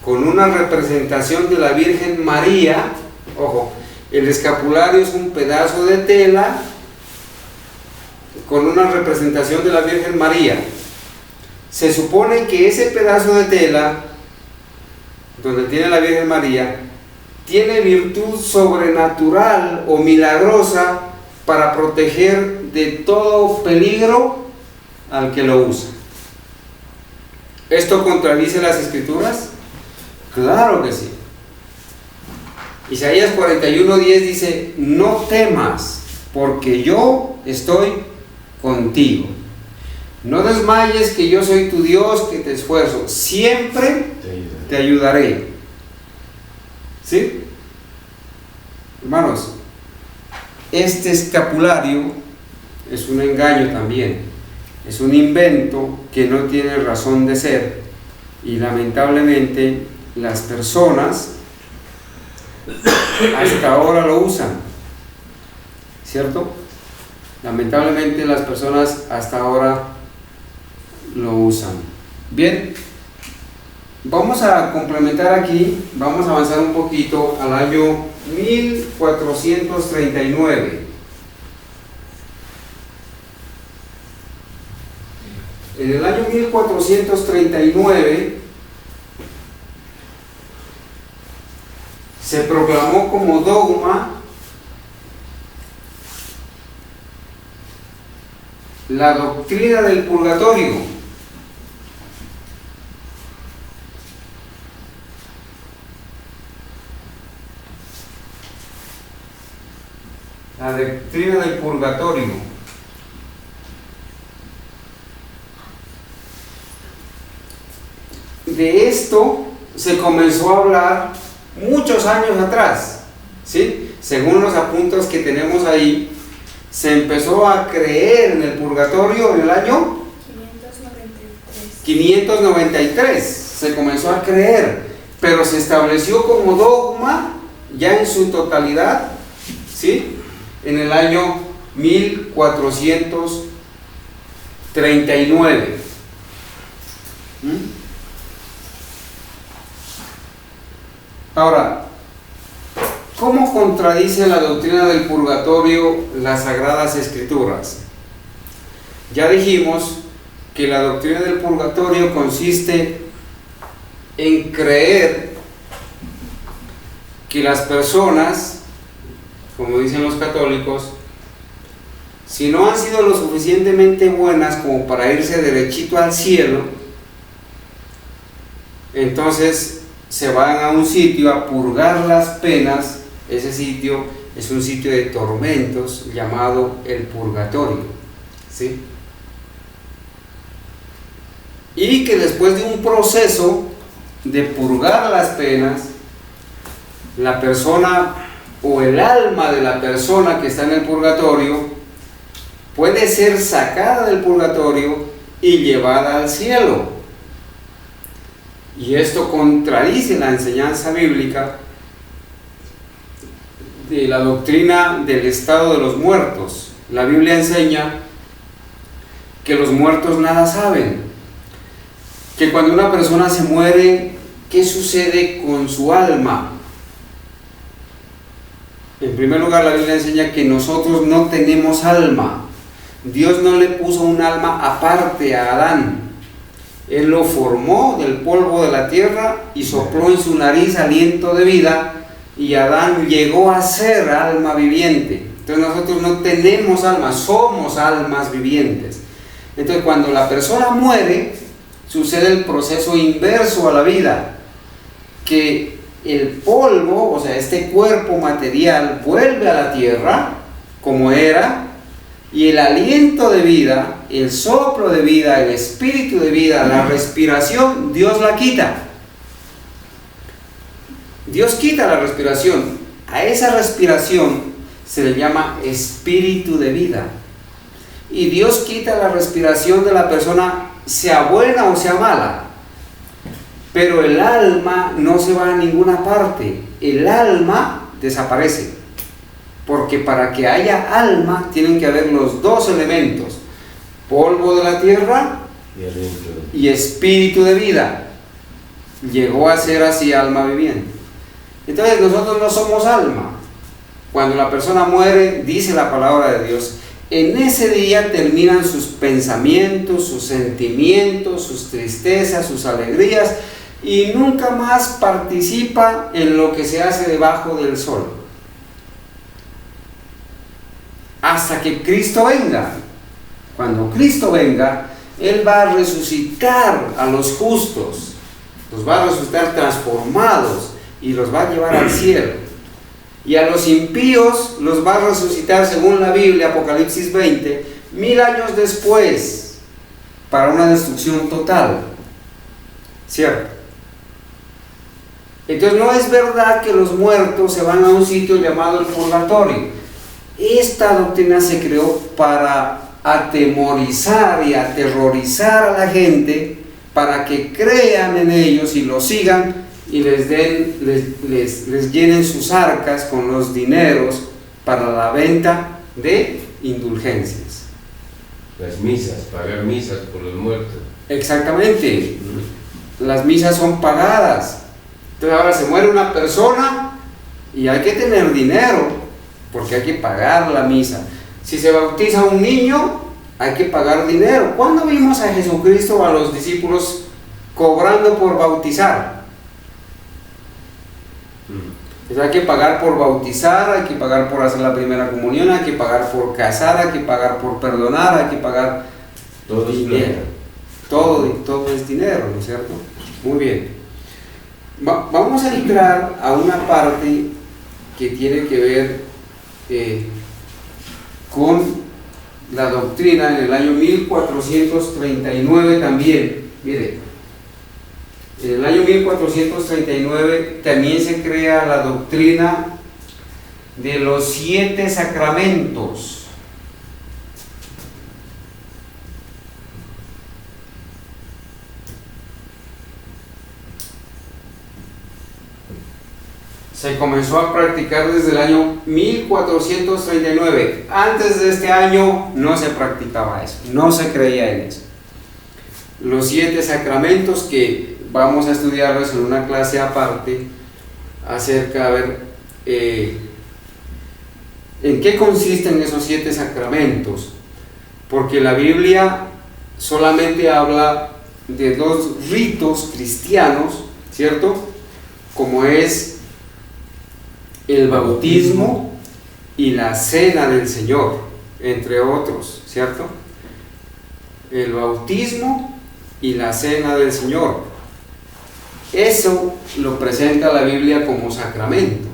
con una representación de la Virgen María, ojo, el escapulario es un pedazo de tela con una representación de la Virgen María. Se supone que ese pedazo de tela donde tiene la Virgen María tiene virtud sobrenatural o milagrosa para proteger de todo peligro al que lo usa. ¿Esto contradice las Escrituras? Claro que sí. Isaías 41:10 dice: no temas, porque yo estoy contigo. No desmayes, que yo soy tu Dios, que te esfuerzo. Siempre te ayudaré. ¿Sí? Hermanos, este escapulario es un engaño también. Es un invento que no tiene razón de ser. Y lamentablemente las personas hasta ahora lo usan. ¿Cierto? Lamentablemente las personas hasta ahora lo usan. Bien, vamos a complementar aquí, vamos a avanzar un poquito al año 1439. En el año 1439 se proclamó como dogma la doctrina del purgatorio. La doctrina del purgatorio. De esto se comenzó a hablar muchos años atrás, ¿sí? Según los apuntes que tenemos ahí, se empezó a creer en el purgatorio en el año 593. Se comenzó a creer, pero se estableció como dogma ya en su totalidad, ¿sí? En el año 1439. Ahora, ¿cómo contradice la doctrina del purgatorio las Sagradas Escrituras? Ya dijimos que la doctrina del purgatorio consiste en creer que las personas, como dicen los católicos, si no han sido lo suficientemente buenas como para irse derechito al cielo, entonces se van a un sitio a purgar las penas. Ese sitio es un sitio de tormentos llamado el purgatorio, ¿sí? Y que después de un proceso de purgar las penas, la persona o el alma de la persona que está en el purgatorio puede ser sacada del purgatorio y llevada al cielo. Y esto contradice la enseñanza bíblica de la doctrina del estado de los muertos. La Biblia enseña que los muertos nada saben, que cuando una persona se muere, ¿qué sucede con su alma? En primer lugar, la Biblia enseña que nosotros no tenemos alma. Dios no le puso un alma aparte a Adán. Él lo formó del polvo de la tierra y sopló en su nariz aliento de vida, y Adán llegó a ser alma viviente. Entonces nosotros no tenemos alma, somos almas vivientes. Entonces cuando la persona muere, sucede el proceso inverso a la vida, que el polvo, o sea, este cuerpo material, vuelve a la tierra como era, y el aliento de vida, el soplo de vida, el espíritu de vida, la respiración, Dios la quita. Dios quita la respiración. A esa respiración se le llama espíritu de vida. Y Dios quita la respiración de la persona, sea buena o sea mala. Pero el alma no se va a ninguna parte. El alma desaparece. Porque para que haya alma tienen que haber los dos elementos: polvo de la tierra y espíritu de vida. Llegó a ser así alma viviente. Entonces nosotros no somos alma. Cuando la persona muere, dice la palabra de Dios, en ese día terminan sus pensamientos, sus sentimientos, sus tristezas, sus alegrías, y nunca más participa en lo que se hace debajo del sol. Hasta que Cristo venga. Cuando Cristo venga, Él va a resucitar a los justos, los va a resucitar transformados y los va a llevar al cielo. Y a los impíos los va a resucitar, según la Biblia, Apocalipsis 20, 1000 años después, para una destrucción total. ¿Cierto? Entonces no es verdad que los muertos se van a un sitio llamado el purgatorio. Esta doctrina se creó para atemorizar y aterrorizar a la gente, para que crean en ellos y los sigan y les llenen sus arcas con los dineros para la venta de indulgencias. Las misas, pagar misas por los muertos. Exactamente. Las misas son pagadas. Entonces ahora se muere una persona y hay que tener dinero, porque hay que pagar la misa. Si se bautiza un niño, hay que pagar dinero. ¿Cuándo vimos a Jesucristo o a los discípulos cobrando por bautizar? Entonces hay que pagar por bautizar, hay que pagar por hacer la primera comunión, hay que pagar por casar, hay que pagar por perdonar, hay que pagar Todo es dinero. dinero. Todo es dinero, ¿no es cierto? Muy bien. Vamos a entrar a una parte que tiene que ver con la doctrina en el año 1439 también. Mire, en el año 1439 también se crea la doctrina de los 7 sacramentos. Se comenzó a practicar desde el año 1439. Antes de este año no se practicaba eso, no se creía en eso. Los 7 sacramentos, que vamos a estudiarlos en una clase aparte acerca, a ver, en qué consisten esos 7 sacramentos, porque la Biblia solamente habla de 2 ritos cristianos, ¿cierto? Como es el bautismo y la cena del Señor, entre otros, ¿cierto? El bautismo y la cena del Señor. Eso lo presenta la Biblia como sacramento.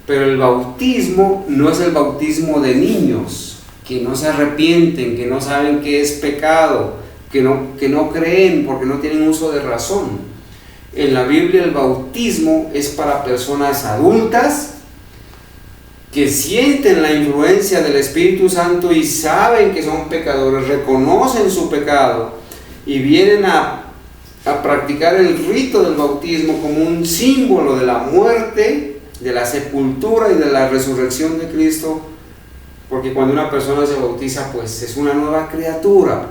Pero el bautismo no es el bautismo de niños que no se arrepienten, que no saben que es pecado, que no creen porque no tienen uso de razón. En la Biblia el bautismo es para personas adultas que sienten la influencia del Espíritu Santo y saben que son pecadores, reconocen su pecado y vienen a practicar el rito del bautismo como un símbolo de la muerte, de la sepultura y de la resurrección de Cristo, porque cuando una persona se bautiza, pues es una nueva criatura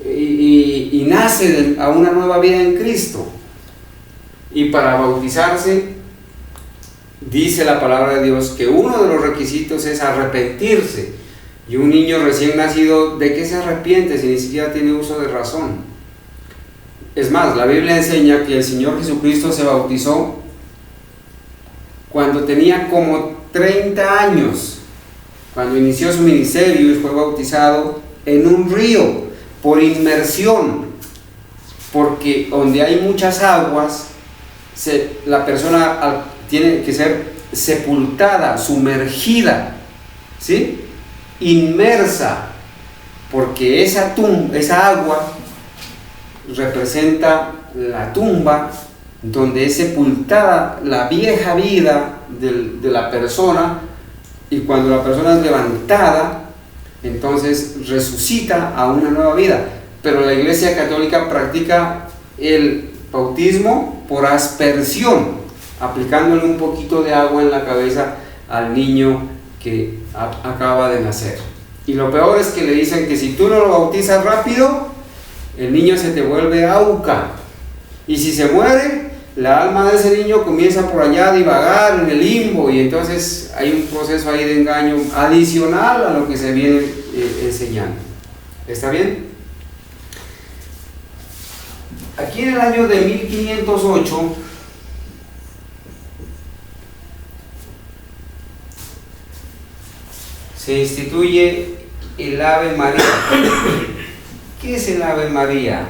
y nace a una nueva vida en Cristo. Y para bautizarse, dice la palabra de Dios que uno de los requisitos es arrepentirse. Y un niño recién nacido, ¿de qué se arrepiente si ni siquiera tiene uso de razón? Es más, la Biblia enseña que el Señor Jesucristo se bautizó cuando tenía como 30 años, cuando inició su ministerio, y fue bautizado en un río por inmersión, porque donde hay muchas aguas, la persona tiene que ser sepultada, sumergida, ¿sí? Inmersa, porque esa agua representa la tumba donde es sepultada la vieja vida de la persona, y cuando la persona es levantada, entonces resucita a una nueva vida. Pero la Iglesia Católica practica el bautismo por aspersión, aplicándole un poquito de agua en la cabeza al niño que acaba de nacer. Y lo peor es que le dicen que si tú no lo bautizas rápido, el niño se te vuelve auca, y si se muere, la alma de ese niño comienza por allá a divagar en el limbo, y entonces hay un proceso ahí de engaño adicional a lo que se viene enseñando. ¿Está bien? Aquí en el año de 1508 se instituye el Ave María. ¿Qué es el Ave María?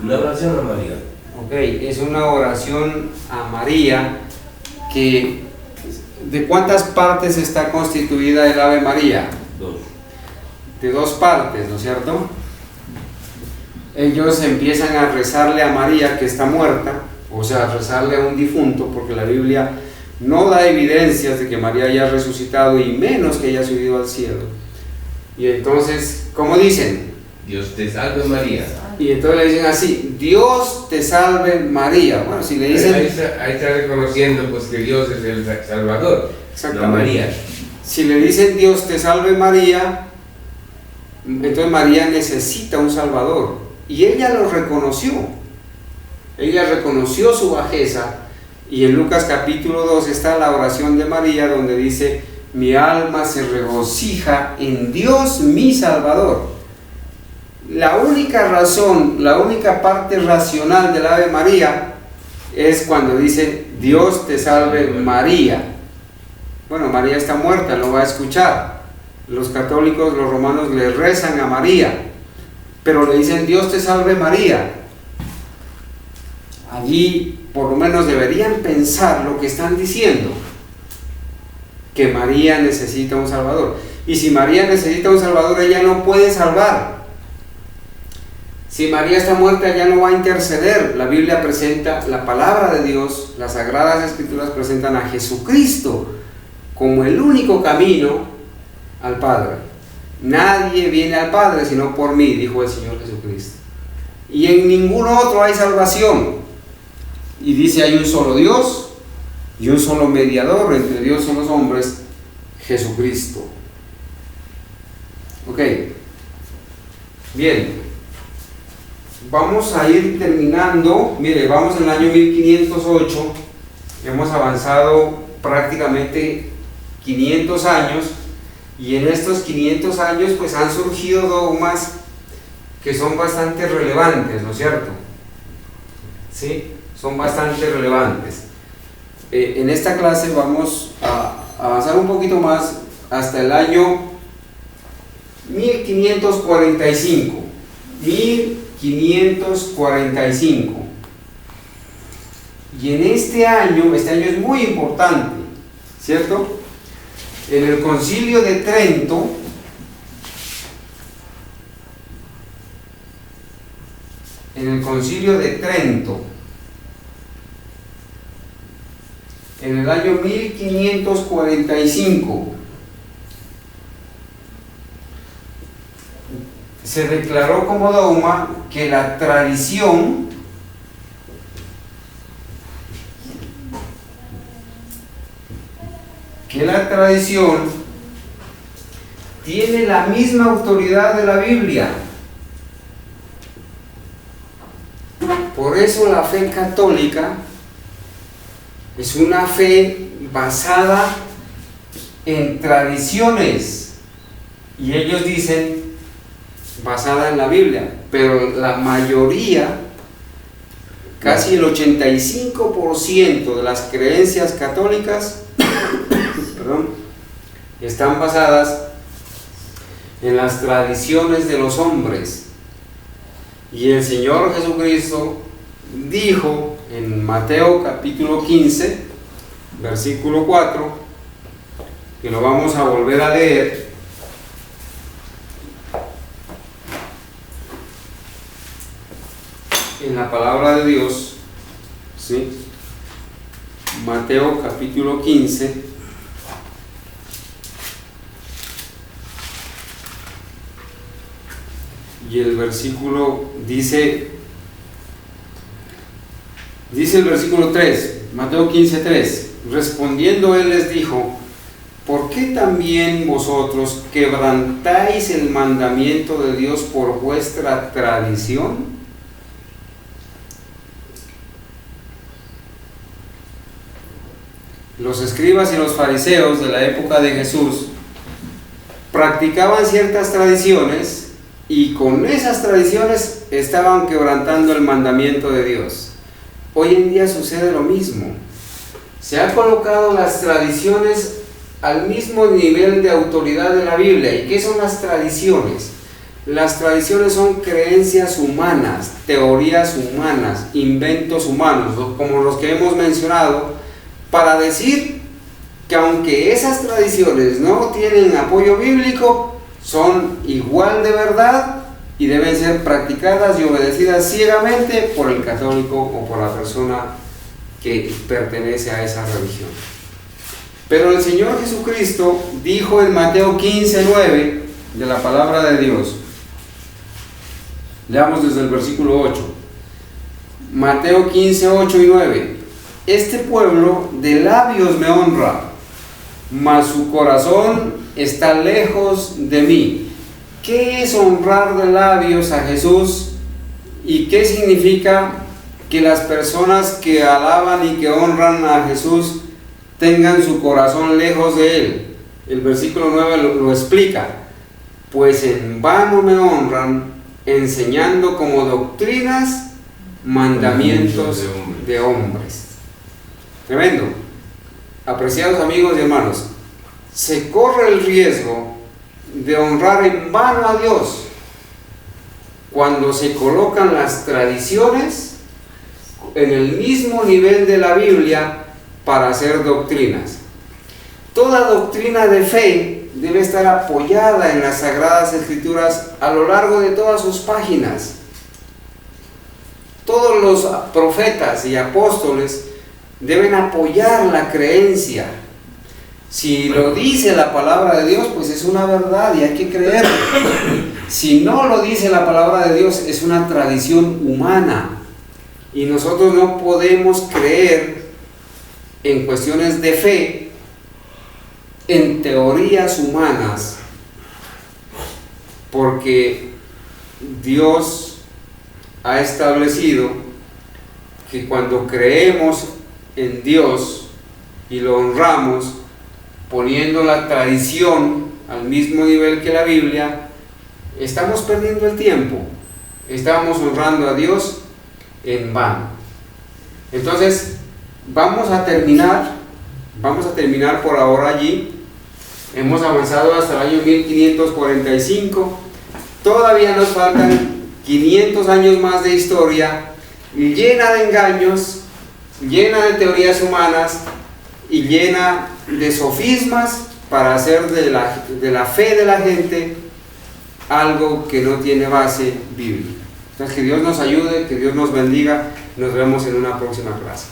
Una oración a María. Ok, es una oración a María que... ¿De cuántas partes está constituida el Ave María? 2. De 2 partes, ¿no es cierto? Ellos empiezan a rezarle a María que está muerta, o sea, a rezarle a un difunto, porque la Biblia no da evidencias de que María haya resucitado y menos que haya subido al cielo. Y entonces, ¿cómo dicen? Dios te salve María. Y entonces le dicen así: Dios te salve María. Bueno, si le dicen... Ahí está reconociendo pues que Dios es el Salvador, no María. Si le dicen Dios te salve María, entonces María necesita un Salvador. Y ella lo reconoció. Ella reconoció su bajeza. Y en Lucas capítulo 2 está la oración de María, donde dice: mi alma se regocija en Dios mi Salvador. La única razón, la única parte racional del Ave María es cuando dice Dios te salve María. Bueno, María está muerta, no va a escuchar. Los católicos, los romanos le rezan a María, pero le dicen Dios te salve María. Allí por lo menos deberían pensar lo que están diciendo, que María necesita un Salvador. Y si María necesita un Salvador, ella no puede salvar. Si María está muerta, ella no va a interceder. La Biblia presenta la palabra de Dios, las Sagradas Escrituras presentan a Jesucristo como el único camino al Padre. Nadie viene al Padre sino por mí, dijo el Señor Jesucristo. Y en ningún otro hay salvación. Y dice, hay un solo Dios y un solo mediador entre Dios y los hombres, Jesucristo. Ok, bien, vamos a ir terminando. Mire, vamos en el año 1508, hemos avanzado prácticamente 500 años, y en estos 500 años pues han surgido dogmas que son bastante relevantes, ¿no es cierto? Sí, son bastante relevantes. En esta clase vamos a avanzar un poquito más hasta el año 1545. 1545. Y en este año es muy importante, ¿cierto? En el Concilio de Trento, en el año 1545, se declaró como dogma que la tradición tiene la misma autoridad de la Biblia. Por eso la fe católica es una fe basada en tradiciones, y ellos dicen basada en la Biblia, pero la mayoría, casi el 85% de las creencias católicas están basadas en las tradiciones de los hombres. Y el Señor Jesucristo dijo en Mateo capítulo 15, versículo 4, que lo vamos a volver a leer. En la palabra de Dios, ¿sí? Mateo capítulo 15, y el versículo dice el versículo 3, Mateo 15, 3, respondiendo él les dijo: ¿por qué también vosotros quebrantáis el mandamiento de Dios por vuestra tradición? Los escribas y los fariseos de la época de Jesús practicaban ciertas tradiciones, y con esas tradiciones estaban quebrantando el mandamiento de Dios. Hoy en día sucede lo mismo. Se han colocado las tradiciones al mismo nivel de autoridad de la Biblia. ¿Y qué son las tradiciones? Las tradiciones son creencias humanas, teorías humanas, inventos humanos, como los que hemos mencionado, para decir que aunque esas tradiciones no tienen apoyo bíblico, son igual de verdad y deben ser practicadas y obedecidas ciegamente por el católico o por la persona que pertenece a esa religión. Pero el Señor Jesucristo dijo en Mateo 15:9 de la palabra de Dios. Leamos desde el versículo 8. Mateo 15:8 y 9. Este pueblo de labios me honra, mas su corazón está lejos de mí. ¿Qué es honrar de labios a Jesús? ¿Y qué significa que las personas que alaban y que honran a Jesús tengan su corazón lejos de Él? El versículo 9 lo explica. Pues en vano me honran, enseñando como doctrinas mandamientos de hombres. Tremendo. Apreciados amigos y hermanos, se corre el riesgo de honrar en vano a Dios cuando se colocan las tradiciones en el mismo nivel de la Biblia para hacer doctrinas. Toda doctrina de fe debe estar apoyada en las Sagradas Escrituras a lo largo de todas sus páginas. Todos los profetas y apóstoles deben apoyar la creencia. Si lo dice la palabra de Dios, pues es una verdad y hay que creerlo. Si no lo dice la palabra de Dios, es una tradición humana. Y nosotros no podemos creer en cuestiones de fe, en teorías humanas, porque Dios ha establecido que cuando creemos en Dios y lo honramos, poniendo la tradición al mismo nivel que la Biblia, estamos perdiendo el tiempo, estamos honrando a Dios en vano. Entonces, vamos a terminar por ahora allí. Hemos avanzado hasta el año 1545, todavía nos faltan 500 años más de historia, llena de engaños, llena de teorías humanas y llena de sofismas para hacer de la fe de la gente algo que no tiene base bíblica. Entonces, que Dios nos ayude, que Dios nos bendiga. Nos vemos en una próxima clase.